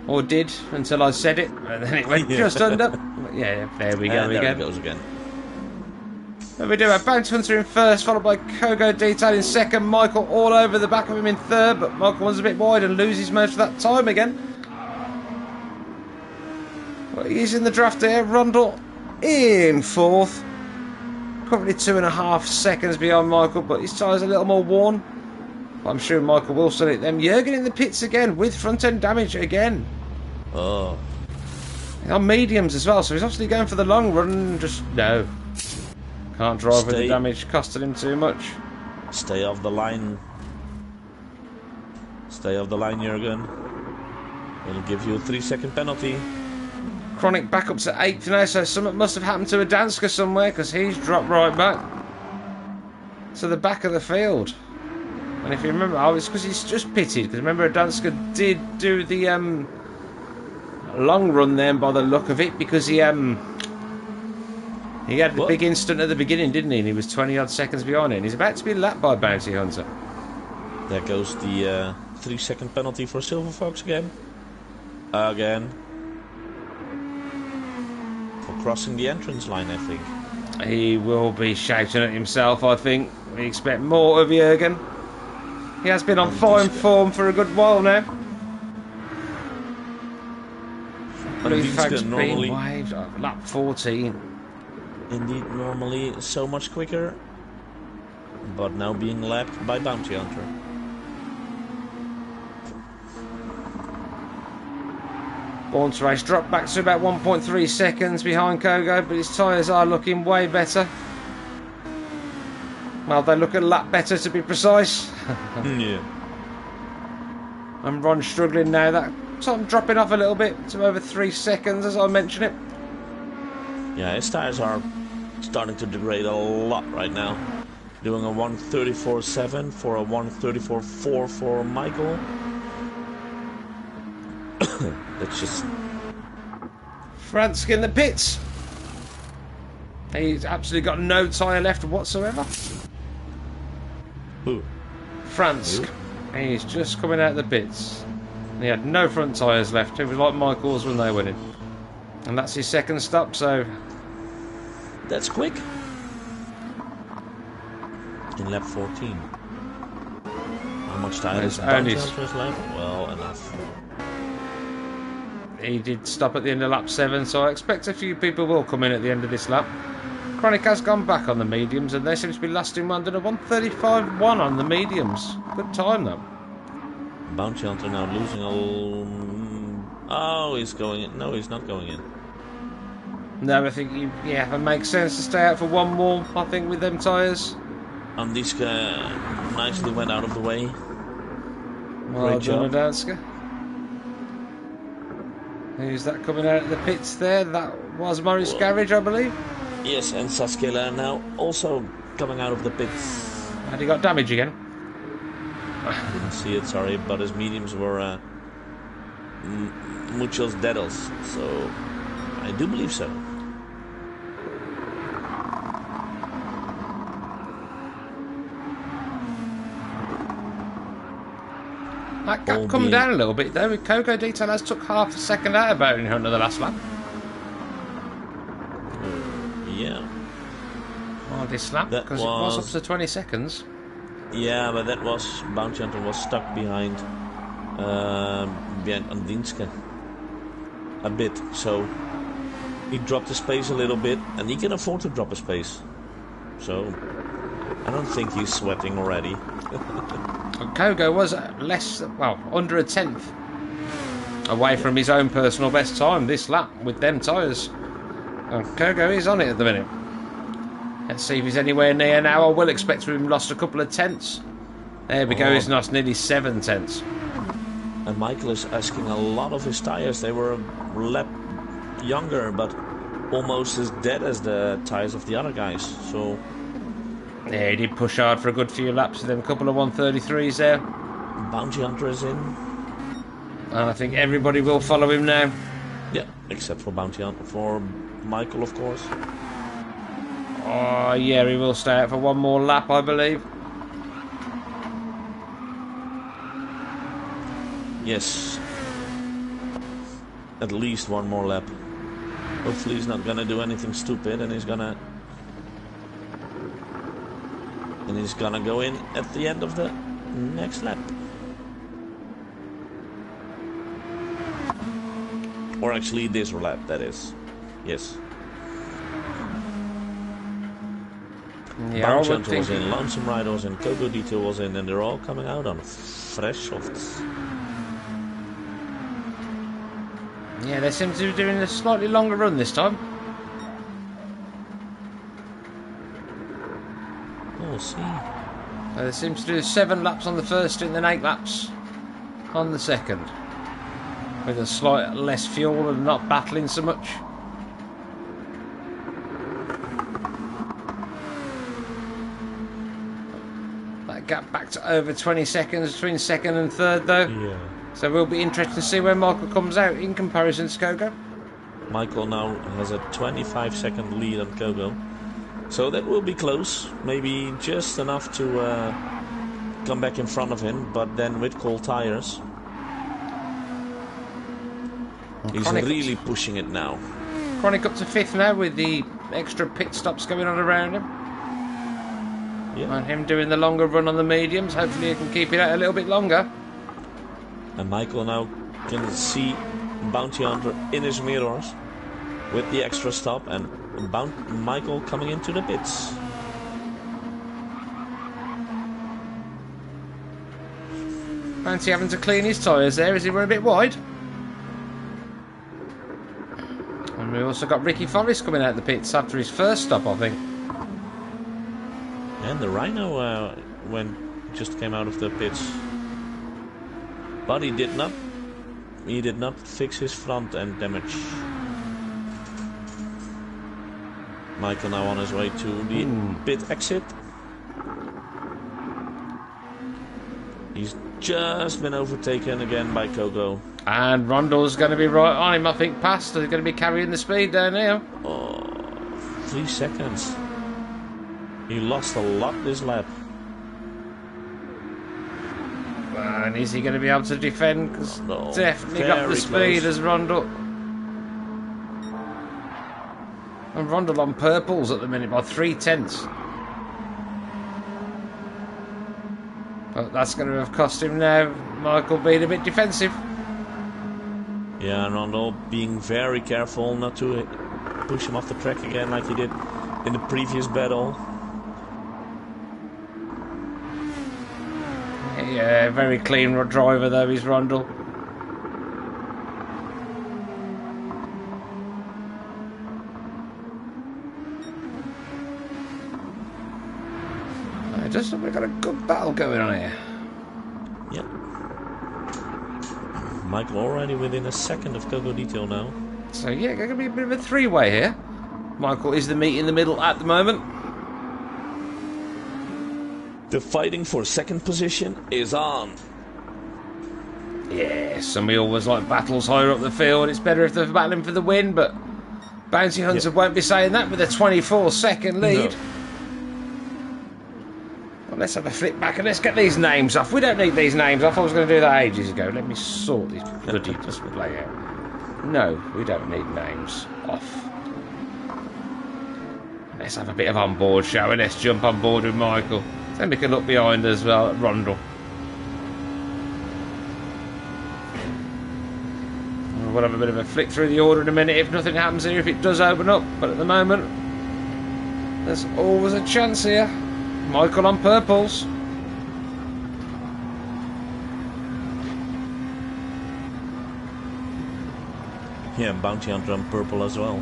Or did, until I said it, and then it went just under. Yeah, there we go and again. There it goes again. There we do have Bounty Hunter in first, followed by Kogo Detail in second, Michael all over the back of him in third, but Michael was a bit wide and loses most of that time again. Well, he's in the draft here, Rundle in fourth. Currently 2.5 seconds behind Michael, but his tyre's a little more worn. But I'm sure Michael will sell it them. Jürgen in the pits again with front end damage again. Oh. On mediums as well, so he's obviously going for the long run. Just no. Can't drive with the damage, costing him too much. Stay off the line. Stay off the line, Jürgen. It'll give you a 3-second penalty. Chronic backups at 8th now, so something must have happened to a Danska somewhere, because he's dropped right back to the back of the field. And if you remember, oh, it's because he's just pitted, because remember Danska did do the long run then by the look of it, because he had the big instant at the beginning, didn't he? And he was 20-odd seconds behind it, and he's about to be lapped by Bounty Hunter. There goes the 3-second penalty for Silver Fox again. Again. Crossing the entrance line, I think. He will be shouting at himself, I think. We expect more of Jürgen. He has been on fine form for a good while now. Blue flags being waved at lap 14. Indeed, normally so much quicker, but now being lapped by Bounty Hunter. Born to Race dropped back to about 1.3 seconds behind Kogo, but his tyres are looking way better. Well, they look a lap better to be precise. Yeah. And Ron's struggling now. That time dropping off a little bit to over 3 seconds as I mentioned it. Yeah, his tyres are starting to degrade a lot right now. Doing a 134.7 for a 134.4 for Michael. That's just... Fransk in the pits. He's absolutely got no tyre left whatsoever. Who? Fransk. Who? He's just coming out of the pits. He had no front tyres left. It was like Michael's when they went in. And that's his second stop, so... That's quick. In lap 14. How much time is left? Well, enough. He did stop at the end of lap 7, so I expect a few people will come in at the end of this lap. Chronic has gone back on the mediums, and they seem to be lasting under a 135.1 on the mediums. Good time, though. Bounty Hunter now losing a... Oh, he's going in. No, he's not going in. No, I think it makes sense to stay out for one more, I think, with them tyres. Andiska nicely went out of the way. Well done, Danska. Who's that coming out of the pits there? That was Maurice Garage, I believe. Yes, and Saskela now also coming out of the pits. Had he got damage again? Didn't see it, sorry, but his mediums were muchos dedos, so I do believe so. That gap come down a little bit though. Kogo Detail has took half a second out of Bounty Hunter the last lap. Yeah. Well, this lap, because it was up to 20 seconds. Yeah, but that was... Bounty Hunter was stuck behind Andinska a bit, so he dropped his pace a little bit, and he can afford to drop his pace. So I don't think he's sweating already. Kogo was under a tenth away from his own personal best time this lap with them tyres. Kogo is on it at the minute. Let's see if he's anywhere near now. I will expect to have lost a couple of tenths. There we go, he's lost nearly 7 tenths. And Michael is asking a lot of his tyres. They were a lap younger, but almost as dead as the tires of the other guys. So Yeah, he did push hard for a good few laps with them, a couple of 133s there. Bounty Hunter is in. And I think everybody will follow him now. Yeah, except for Bounty Hunter, for Michael, of course. Oh, yeah, he will stay out for one more lap, I believe. Yes. At least one more lap. Hopefully he's not gonna do anything stupid, and he's gonna go in at the end of the next lap. Or actually this lap, that is. Yes. Yeah, Bounty Hunter was in, Lonesome Rider was in, Coco Detail was in, and they're all coming out on fresh softs. Yeah, they seem to be doing a slightly longer run this time. We'll see. They seem to do 7 laps on the first and then 8 laps on the second. With a slight less fuel and not battling so much. That gap back to over 20 seconds between second and third though. Yeah. So we'll be interested to see where Michael comes out in comparison to Coco. Michael now has a 25-second lead on Coco. So that will be close. Maybe just enough to come back in front of him, but then with cold tires. He's really pushing it now. Chronic up to 5th now with the extra pit stops going on around him. Yeah. And him doing the longer run on the mediums. Hopefully he can keep it out a little bit longer. And Michael now can see Bounty Hunter in his mirrors with the extra stop, and Michael coming into the pits. Fancy having to clean his tyres there. Is he running a bit wide? And we also got Ricky Forrest coming out of the pits after his first stop, I think. And the Rhino just came out of the pits. But he did not fix his front end damage. Michael now on his way to the pit exit. He's just been overtaken again by Coco. And Rondell's going to be right on him, I think, past. They're going to be carrying the speed down here. Oh, 3 seconds. He lost a lot this lap. And is he going to be able to defend? Because no, definitely got the speed close. as Rondell. And Rondell on purples at the minute by 3/10. But that's going to have cost him now. Michael being a bit defensive. Yeah, and Rondell being very careful not to push him off the track again like he did in the previous battle. Yeah, very clean driver though, is Rondell. We've got a good battle going on here. Yep. Michael already within a second of Coco Detail now. So yeah, going to be a bit of a three-way here. Michael is the meat in the middle at the moment. The fighting for second position is on. Yes, and we always like battles higher up the field. It's better if they're battling for the win, but Bounty Hunter won't be saying that with a 24-second lead. No. Well, let's have a flip back and let's get these names off. We don't need these names off. I was going to do that ages ago. Let me sort this bloody display out. No, we don't need names off. Let's have a bit of on-board, shall we? Let's jump on board with Michael. Then we can look behind as well at Rondell. We'll have a bit of a flick through the order in a minute if nothing happens here, if it does open up. But at the moment, there's always a chance here. Michael on purples. Yeah, Bounty Hunter on purple as well.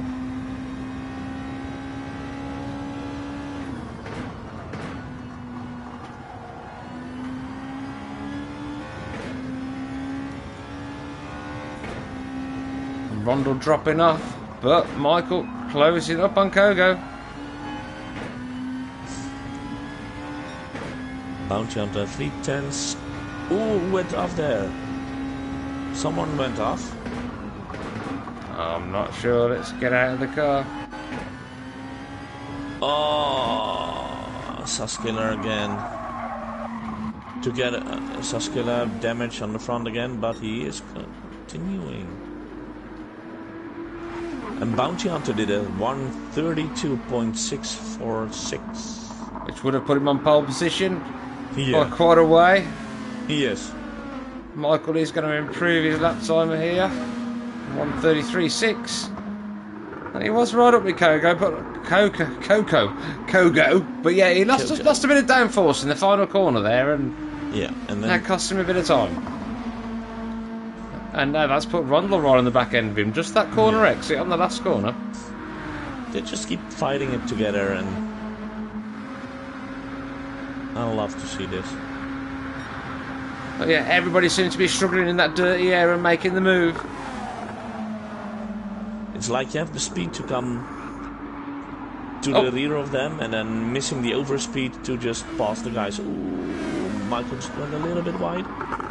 Rondell dropping off. but Michael closing up on Kogo. Bounty on the 310s. Ooh, who went off there? Someone went off. I'm not sure. Let's get out of the car. Oh, Saskiller again. To get Saskiller damage on the front again, but he is continuing. And Bounty Hunter did a 132.646. Which would have put him on pole position Yeah. by quite a way. Yes. Michael is going to improve his lap timer here. 133.6. And he was right up with Kogo, but Kogo. But yeah, he lost a bit of downforce in the final corner there, and yeah, and then that cost him a bit of time. And now that's put Rundle right on the back end of him. Just that corner exit on the last corner. they just keep fighting it together, and I love to see this. But yeah, everybody seems to be struggling in that dirty air and making the move. It's like you have the speed to come to the rear of them, and then missing the overspeed to just pass the guys. Ooh, Michael's went a little bit wide.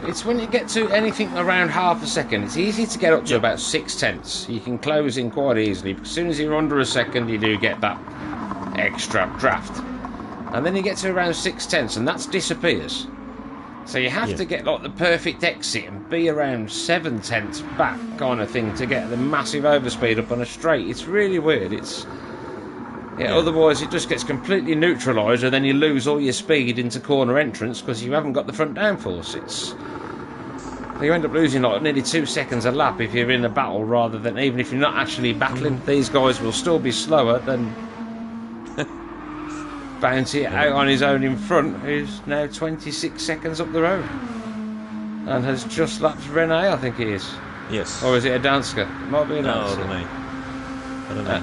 It's when you get to anything around half a second, it's easy to get up to about 6/10. You can close in quite easily. As soon as you're under a second, you do get that extra draft. And then you get to around 6/10, and that disappears. So you have to get like the perfect exit and be around 7/10 back kind of thing to get the massive overspeed up on a straight. It's really weird. Otherwise it just gets completely neutralised, and then you lose all your speed into corner entrance because you haven't got the front downforce. You end up losing like nearly 2 seconds a lap if you're in a battle, rather than even if you're not actually battling. These guys will still be slower than Bounty out on his own in front, who's now 26 seconds up the road and has just lapped Rene, I think he is. Yes. Or is it a Danska? It might be a Danska. No, Rene. I don't know.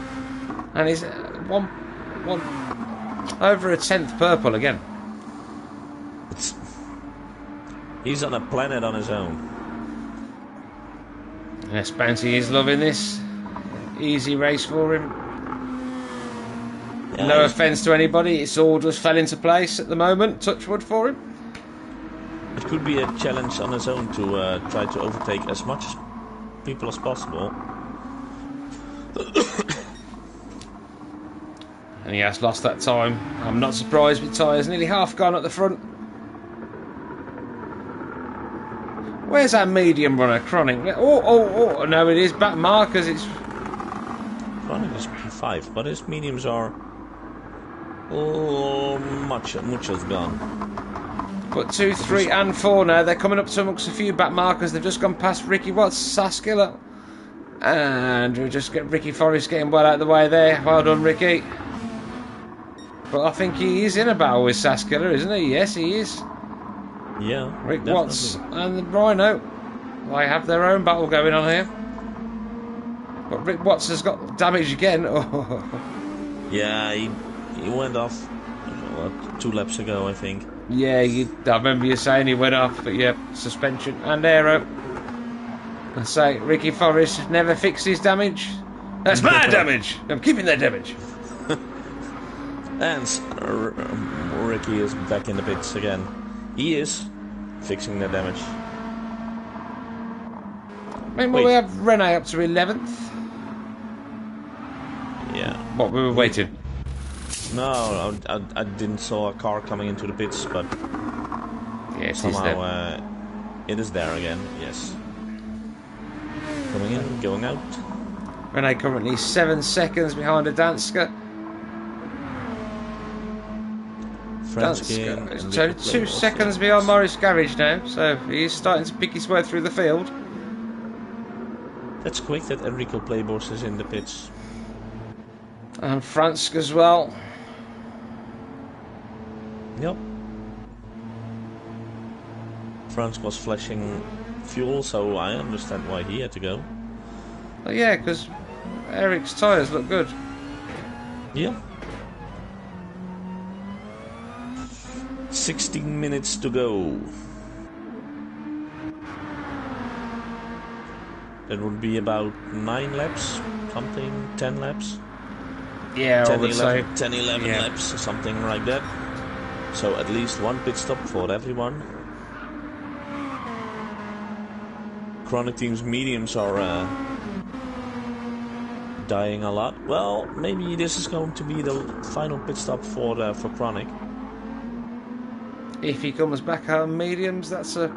And he's one over a 10th purple again. He's on a planet on his own. Yes, Bounty is loving this. Easy race for him. Yeah, No offence to anybody, it's all just fell into place at the moment. Touch wood for him. It could be a challenge on his own to try to overtake as much people as possible. And he has lost that time. I'm not surprised with tyres nearly half gone at the front. Where's our medium runner, Chronic? Oh, no, it is back markers. It's Chronic is P5, but his mediums are muchos gone. But 2, 3 and 4 now. They're coming up to amongst a few back markers. They've just gone past Ricky Watts, Saskiller. And we just get Ricky Forrest getting well out of the way there. Well done, Ricky. But I think he is in a battle with Saskiller, isn't he? Yes, he is. Yeah. Rick definitely. Watts and the Rhino. They have their own battle going on here. But Rick Watts has got damage again. Yeah, he went off 2 laps ago, I think. Yeah, I remember you saying he went off, but yeah, suspension and aero. I say, Ricky Forrest never fixes damage. That's my damage! I'm keeping that damage. And Ricky is back in the pits again. He is fixing the damage. Meanwhile, we have Rene up to 11th. Yeah. What, we were waiting? No, I didn't saw a car coming into the pits, but Yes, somehow it is there again. Yes. Coming in, going out. Rene currently 7 seconds behind a Danska. Danska is only 2 seconds behind Morris Garage now, so he is starting to pick his way through the field. That's quick that Enrico Playboss is in the pits. And Fransk as well. Yep. Franz was flashing fuel, so I understand why he had to go. Oh, yeah, because Eric's tyres look good. Yeah. 16 minutes to go. That would be about 9 laps something, 10 laps. Yeah, 10, I would 11, say. 10, 11 Yeah. laps, something like that. So at least one pit stop for everyone. Chronic Team's mediums are dying a lot. Well, maybe this is going to be the final pit stop for Chronic. If he comes back on mediums, that's a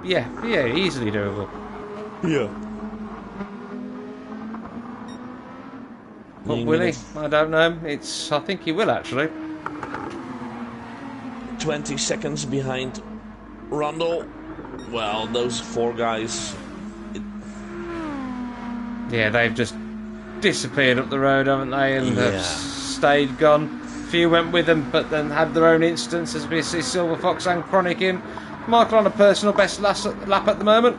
yeah, easily doable. Yeah. But will he? I don't know. I think he will actually. 20 seconds behind Rundle. Well, those 4 guys. Yeah, they've just disappeared up the road, haven't they? And have stayed gone. Few went with them, but then had their own instance, as we see Silver Fox and Chronic in. Michael on a personal best lap at the moment.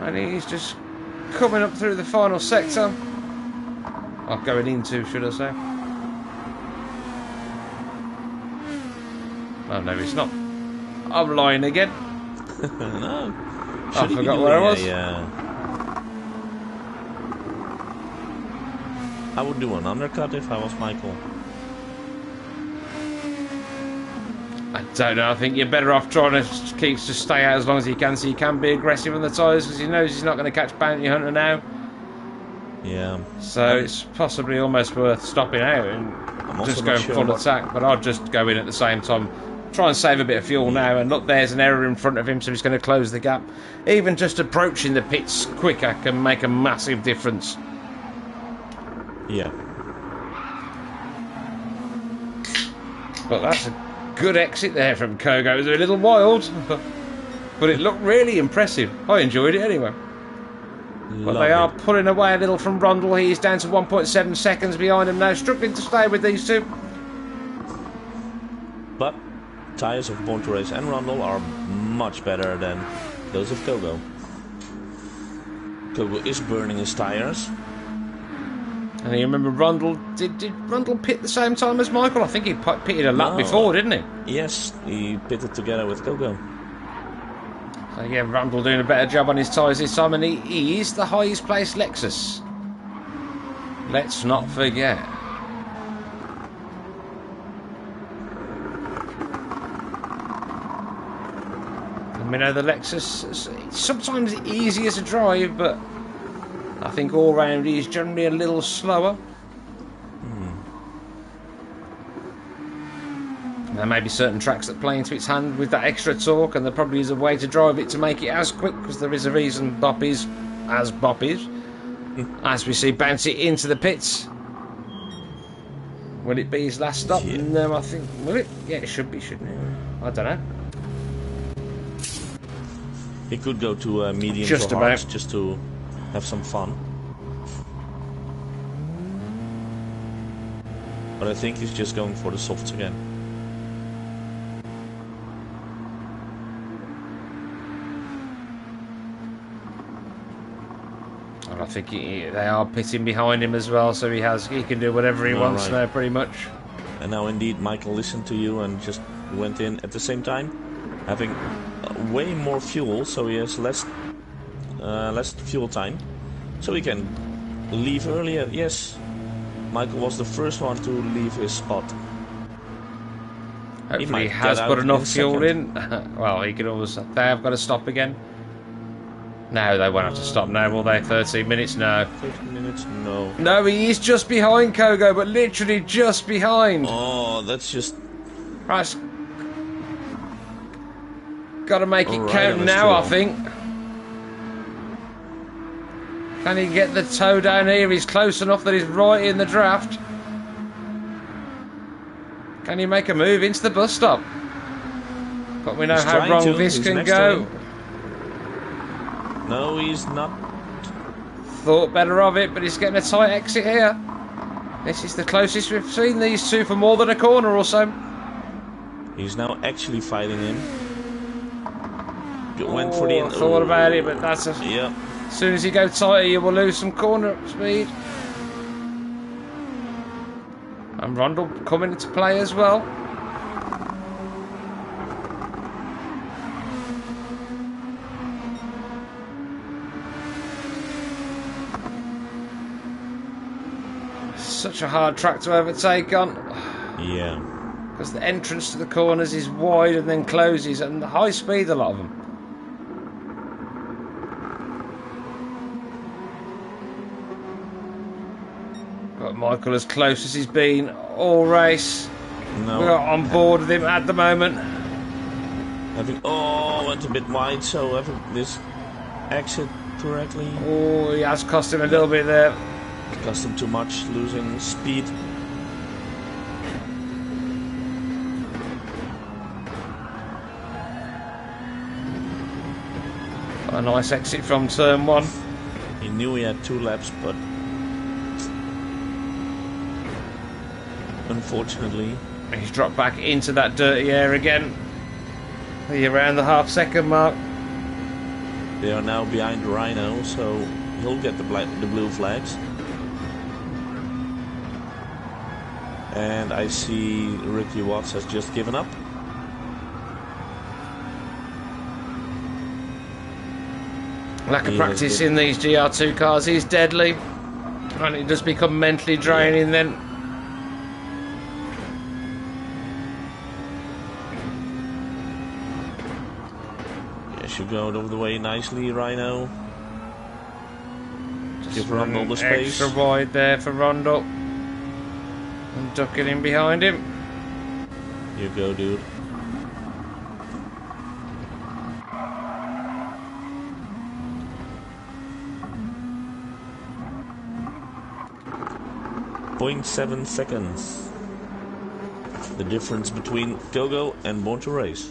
And he's just coming up through the final sector. Or going into, should I say. Oh no, he's not. I'm lying again. No. I forgot where I was. I would do an undercut if I was Michael. I don't know. I think you're better off trying to stay out as long as you can, so you can be aggressive on the tyres, because he knows he's not going to catch Bounty Hunter now. Yeah. So it's possibly almost worth stopping out and just going full attack. But I'd just go in at the same time, try and save a bit of fuel now. And look, there's an error in front of him, so he's going to close the gap. Even just approaching the pits quicker can make a massive difference. Yeah. But that's a good exit there from Kogo. It was a little wild, but it looked really impressive. I enjoyed it anyway. But they are pulling away a little from Rundle. He's down to 1.7 seconds behind him now, struggling to stay with these two. But tyres of Born to Race and Rundle are much better than those of Kogo. Kogo is burning his tyres. And you remember Rundle, did Rundle pit the same time as Michael? I think he pitted a lap before, didn't he? Yes, he pitted together with Kogo. So yeah, Rundle doing a better job on his tyres this time, and he is the highest placed Lexus. Let's not forget. And we know the Lexus is sometimes easier to drive, but I think all round he's generally a little slower. There may be certain tracks that play into its hand with that extra torque, and there probably is a way to drive it to make it as quick, because there is a reason Bop is as Bop is. As we see bounce it into the pits. Will it be his last stop? Yeah. No, I think... Will it? Yeah, it should be, shouldn't it? I don't know. He could go to mediums Just or about. hards just to have some fun. But I think he's just going for the softs again. I think they are pitting behind him as well, so he can do whatever he wants now, pretty much. And now, indeed, Michael listened to you and just went in at the same time, having way more fuel, so he has less fuel time, so he can leave earlier. Yes, Michael was the first one to leave his spot. Hopefully he has got enough fuel in. Well, he could always... They have got to stop again. No, they won't have to stop now, will they? 13 minutes? No. 13 minutes? No. No, he is just behind Kogo, but literally just behind. Oh, that's just... Right. Got to make it count now, I think. Can he get the toe down here? He's close enough that he's right in the draft. Can he make a move into the bus stop? But we know how wrong this can go. No, he's not. Thought better of it, but he's getting a tight exit here. This is the closest we've seen these two for more than a corner or so. He's now actually fighting him. Went for the... I thought about it, but that's a... Yeah. As soon as you go tighter, you will lose some corner speed. And Rundle coming into play as well. such a hard track to overtake on. Yeah. Because the entrance to the corners is wide and then closes, and high speed, a lot of them. Got Michael as close as he's been all race. No. We're on board with him at the moment. Went a bit wide, so having this exit correctly. Oh, he has cost him a little bit there. Cost him too much, losing speed. A nice exit from turn 1. He knew he had 2 laps, but unfortunately He's dropped back into that dirty air again. Around the half-second mark. they are now behind Rhino, so he'll get the blue flags. And I see Ricky Watts has just given up. Lack of practice in these GR2 cars is deadly. And it does become mentally draining then. Yes, you go over the way nicely, Rhino. Just give Rundle the space. Extra wide there for Rundle. And ducking in behind him. You go, dude. .7 seconds. The difference between Gogo and Born to Race.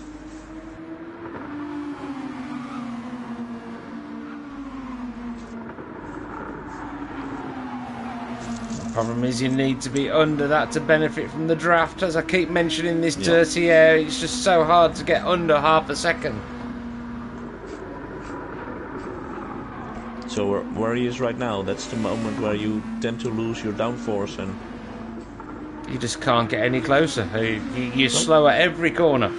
Problem is you need to be under that to benefit from the draft. As I keep mentioning this dirty air, it's just so hard to get under half a second. So where he is right now, that's the moment where you tend to lose your downforce, and you just can't get any closer. You're slow at every corner.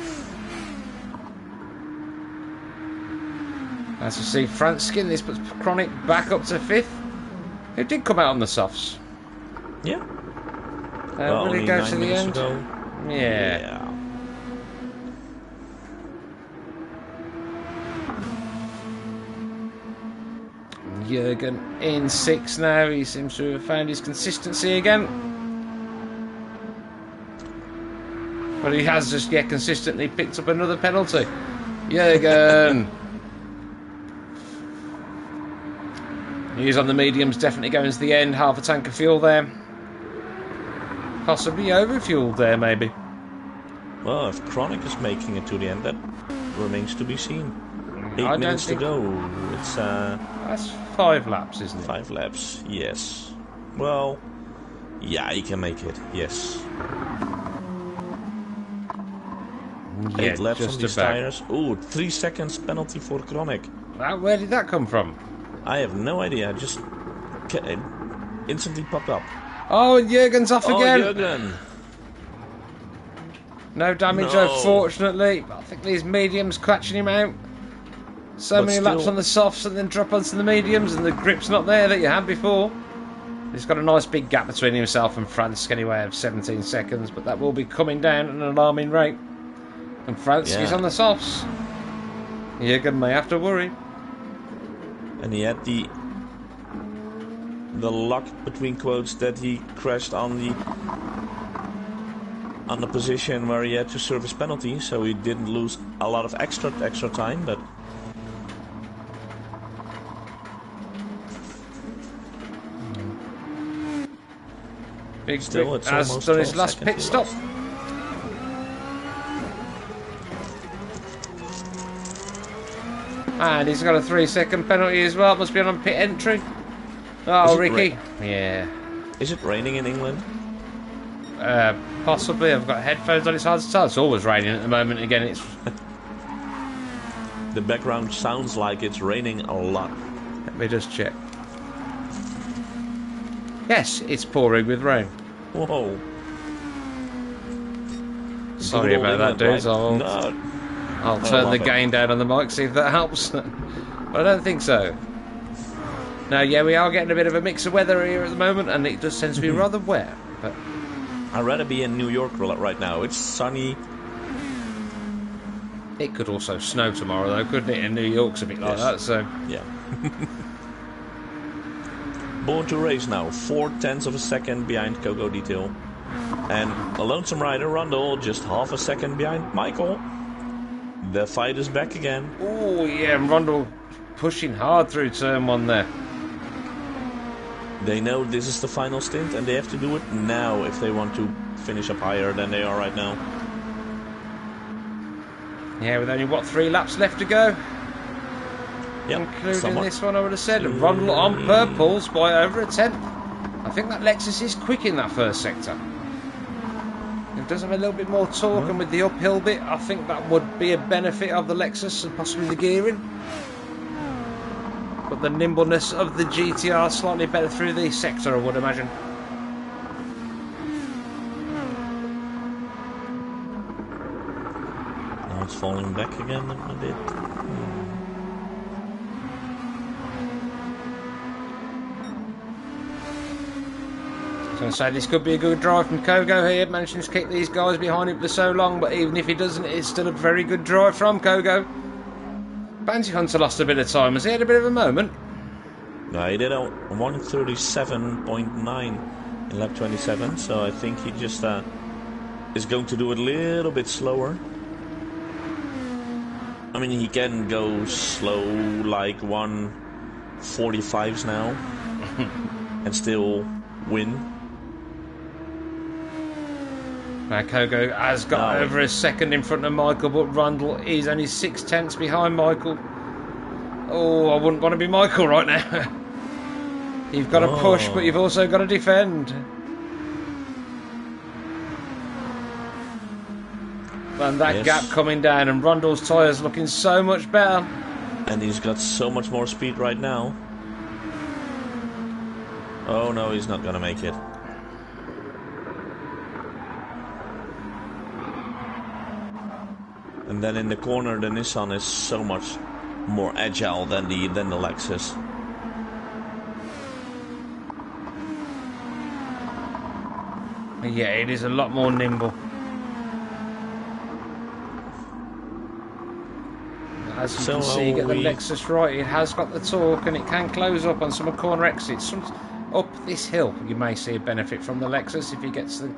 As you see, Franskin, this puts Chronic back up to 5th. Who did come out on the softs? yeah. Will he go to the end? Ago. Yeah. Jürgen in 6th now. He seems to have found his consistency again. But he has just consistently picked up another penalty. Jürgen. He's on the mediums, definitely going to the end. Half a tank of fuel there. Possibly overfueled there, maybe. Well, if Chronic is making it to the end, that remains to be seen. 8 minutes to go. It's that's 5 laps, isn't it? 5 laps, yes. Well, yeah, he can make it, yes. Yeah, 8 laps just on these about. tires. Ooh, 3 seconds penalty for Chronic. Where did that come from? I have no idea, just it instantly popped up. Oh, and Jürgen's off again. Jürgen! No damage, No. unfortunately. I think these mediums catching him out. So But many still- laps on the softs and then drop onto the mediums, and the grip's not there that you had before. He's got a nice big gap between himself and Fransk anyway of 17 seconds, but that will be coming down at an alarming rate. And Fransk is on the softs. Jürgen may have to worry. And he had the luck, between quotes, that he crashed on the position where he had to serve his penalty, so he didn't lose a lot of extra time, but Big still, Brit it's has almost done his 12 last pit seconds stop. lost. And he's got a 3-second penalty as well. Must be on pit entry. Oh, Ricky. Yeah. Is it raining in England? Possibly. I've got headphones on. It's hard to tell. It's always raining at the moment. Again, it's... The background sounds like it's raining a lot. Let me just check. Yes, it's pouring with rain. Whoa. Sorry about that, dudes. I'll I turn the love it. gain down on the mic, see if that helps. But I don't think so. No, yeah, we are getting a bit of a mix of weather here at the moment, and it does tend to be rather wet. But I'd rather be in New York right now. It's sunny. it could also snow tomorrow, though, couldn't it? And New York's a bit like that, so... Yeah. Born to race now. 0.4 of a second behind Coco Detail. And a lonesome rider, Rundle, just half a second behind Michael. The fight is back again. Oh, yeah, and Rundle pushing hard through turn 1 there. They know this is the final stint, and they have to do it now if they want to finish up higher than they are right now. Yeah, with only, what, 3 laps left to go? Yep, including this one, I would have said. Rundle on purples by over a tenth. I think that Lexus is quick in that first sector. It does have a little bit more torque, and with the uphill bit, I think that would be a benefit of the Lexus and possibly the gearing. But the nimbleness of the GTR slightly better through the sector, I would imagine. Now it's falling back again a bit. So I say this could be a good drive from Kogo here, managing to keep these guys behind him for so long, but even if he doesn't, it's still a very good drive from Kogo. Bounty Hunter lost a bit of time. Has he had a bit of a moment? No, he did a 1:37.9 in lap 27, so I think he just is going to do it a little bit slower. I mean, he can go slow like 1:45s now and still win. Now Kogo has got over a second in front of Michael, but Rundle is only 0.6 behind Michael. Oh, I wouldn't want to be Michael right now. You've got to push, but you've also got to defend. And that gap coming down, and Rundle's tyres looking so much better. And he's got so much more speed right now. Oh no, he's not gonna make it. And then in the corner, the Nissan is so much more agile than the Lexus. Yeah, it is a lot more nimble. As you can see, you get the Lexus right, it has got the torque and it can close up on some corner exits. Up this hill, you may see a benefit from the Lexus if he gets the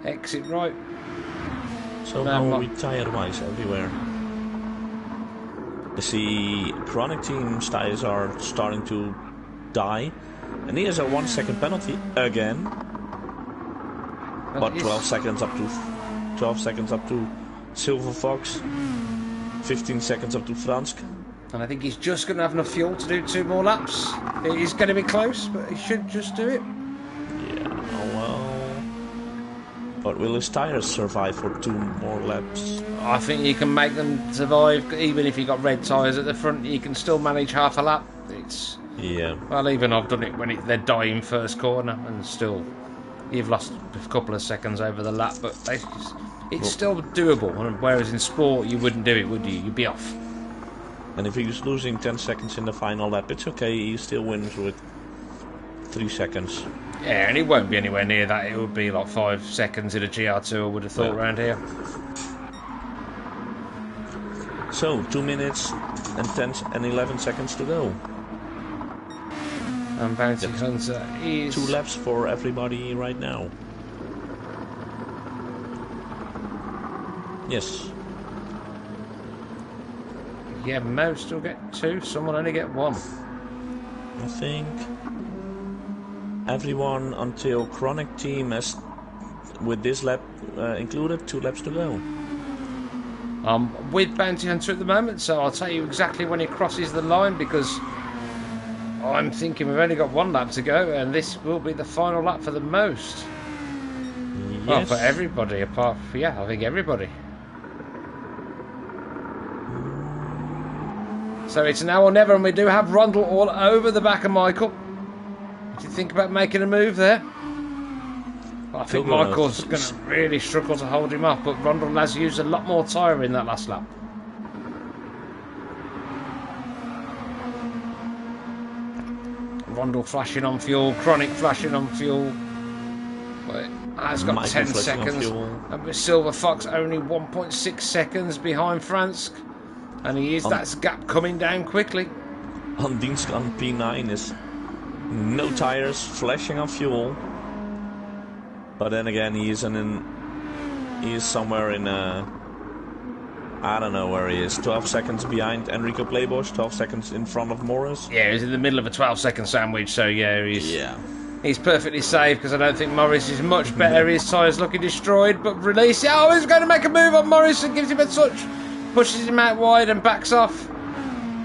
exit right. So how are we tire-wise everywhere? You see, Chronic Team's tires are starting to die. And he has a 1 second penalty again. But 12 seconds up to Silver Fox. 15 seconds up to Fransk. And I think he's just going to have enough fuel to do 2 more laps. It is going to be close, but he should just do it. Yeah, well... But will his tires survive for 2 more laps? I think you can make them survive, even if you've got red tyres at the front, you can still manage half a lap. It's... Yeah. Well, even I've done it when they're dying first corner, and still, you've lost a couple of seconds over the lap, but it's still doable. Whereas in sport, you wouldn't do it, would you? You'd be off. And if he was losing 10 seconds in the final lap, it's okay. He still wins with 3 seconds. Yeah, and it won't be anywhere near that. It would be like 5 seconds in a GR2, I would have thought, around here. So, 2 minutes and 10 and 11 seconds to go. And Bounty Hunter is... 2 laps for everybody right now. Yes. Yeah, most will get 2, some will only get 1. I think everyone until Chronic Team has, with this lap included, 2 laps to go. With Bounty Hunter at the moment, so I'll tell you exactly when he crosses the line, because I'm thinking we've only got 1 lap to go, and this will be the final lap for the most. Yes. Well, for everybody, apart from, I think everybody. So it's now or never, and we do have Rundle all over the back of Michael. Do you think about making a move there? Well, I think Michael's going to really struggle to hold him off, but Rundle has used a lot more tyre in that last lap. Rondel flashing on fuel, Chronic flashing on fuel. But has got Michael 10 flashing on seconds. fuel. And with Silver Fox only 1.6 seconds behind Fransk. And that gap coming down quickly. On Dienst on P9 is no tires, flashing on fuel. But then again, he is somewhere in I don't know where he is. 12 seconds behind Enrico Playbosch, 12 seconds in front of Morris. Yeah, he's in the middle of a 12-second sandwich, so yeah, he's perfectly safe because I don't think Morris is much better. His tyres looking destroyed, but release. Oh, he's going to make a move on Morris and gives him a touch. Pushes him out wide and backs off.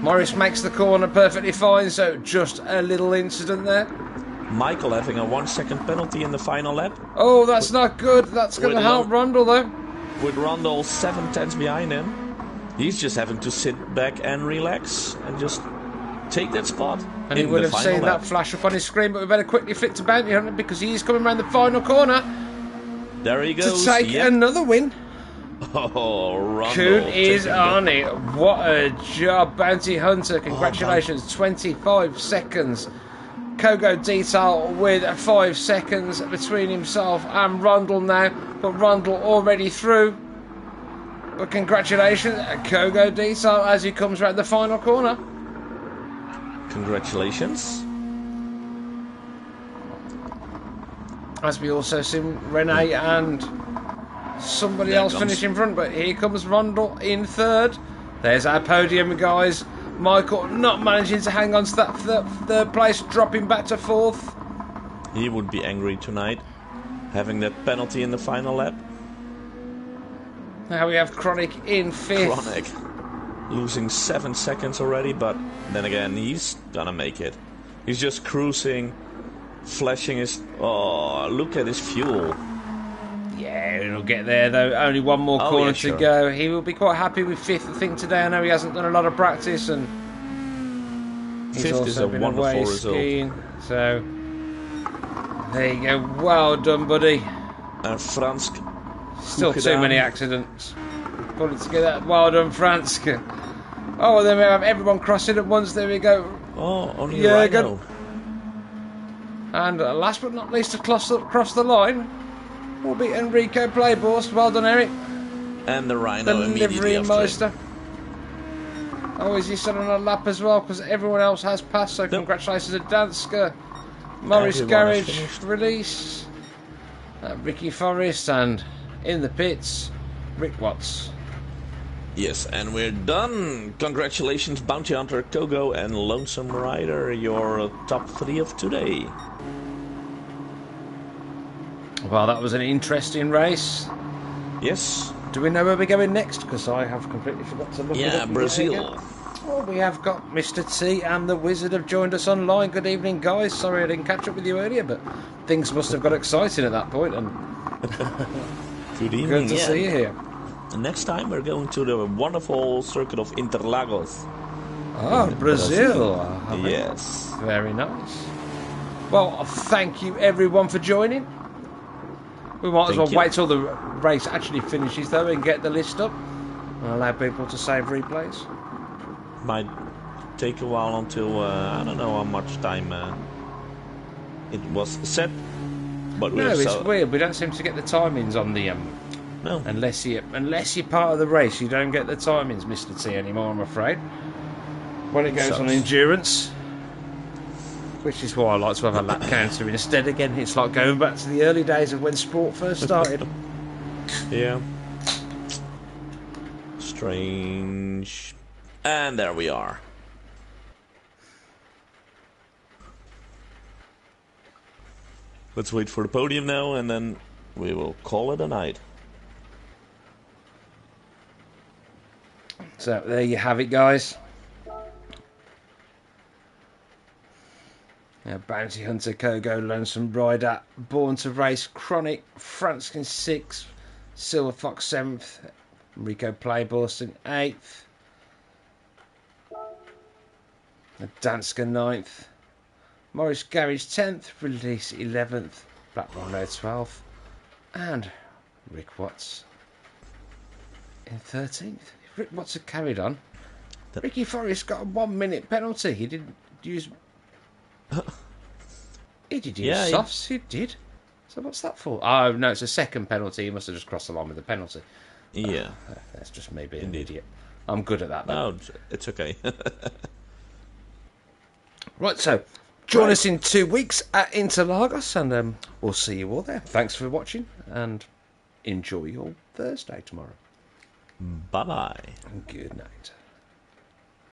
Morris makes the corner perfectly fine, so just a little incident there. Michael having a 1 second penalty in the final lap. Oh, that's not good. That's going to help Rondel, though. With Rondel 7 tenths behind him. He's just having to sit back and relax and just take that spot. And he would have seen that flash up on his screen, but we better quickly flick to Bounty Hunter because he's coming around the final corner. There he goes. To take another win. Oh, Rondel. Kuhn is on it. What a job, Bounty Hunter. Congratulations. 25 seconds. Kogo Detail with 5 seconds between himself and Rondel now. But Rondel already through. But congratulations, Kogo Detail as he comes around the final corner. Congratulations. As we also see Renee and somebody else finish in front, but here comes Rondel in third. There's our podium, guys. Michael not managing to hang on to that third place, dropping back to fourth. He would be angry tonight, having that penalty in the final lap. Now we have Chronic in fifth. Chronic losing 7 seconds already, but then again, he's gonna make it. He's just cruising, flashing his... Oh, look at his fuel. Yeah, he'll get there though. Only one more corner to go. He will be quite happy with fifth, I think, today. I know he hasn't done a lot of practice, and he's fifth also is a been wonderful away result. Skiing, so there you go. Well done, buddy. And Fransk. Still too many accidents. Put it together. Well done, Fransk. Oh, then we have everyone crossing at once. There we go. Oh, only a Rhino. Good. And last but not least, to cross the line will be Enrico Playbost. Well done, Eric. And the Rhino immediately after. Meister. Oh, is he still on a lap as well? Because everyone else has passed. So congratulations to Danska, Morris Garage, Release, Ricky Forrest, and in the pits, Rick Watts. Yes, and we're done. Congratulations, Bounty Hunter, Kogo, and Lonesome Rider, your top 3 of today. Well, that was an interesting race. Yes. Do we know where we're going next? Because I have completely forgot to look it up. Brazil. Well, we have got Mr. T and the Wizard have joined us online. Good evening, guys. Sorry I didn't catch up with you earlier, but things must have got exciting at that point. And good evening. Good to see you here. And next time we're going to the wonderful circuit of Interlagos. Oh, Brazil. Yes. Very nice. Well, thank you everyone for joining. We might as well wait till the race actually finishes though and get the list up and allow people to save replays. Might take a while until I don't know how much time it was set. But no, it's weird. We don't seem to get the timings on the no. Unless you're part of the race, you don't get the timings, Mr. T, anymore. I'm afraid. When it goes on endurance, which is why I like to have a lap counter instead. Again, it's like going back to the early days of when sport first started. Yeah. Strange. And there we are. Let's wait for the podium now, and then we will call it a night. So there you have it, guys. Bounty Hunter, Kogo, Lonesome Rider, Born to Race, Chronic, Fransk in 6th, Silver Fox 7th, Rico Playbost in 8th, Danska 9th, Morris Garage 10th, Release 11th, Black Rhino 12th, and Rick Watts in 13th. If Rick Watts had carried on, Ricky Forrest got a 1 minute penalty. He didn't use He did use Yeah, softs, he did. So what's that for? Oh, no, it's a second penalty. He must have just crossed the line with the penalty. yeah, That's just me being an indeed. idiot. I'm good at that, though. No, it's okay. Right, so join Right. us in 2 weeks at Interlagos, and we'll see you all there. Thanks for watching, and enjoy your Thursday tomorrow. Bye bye. Good night.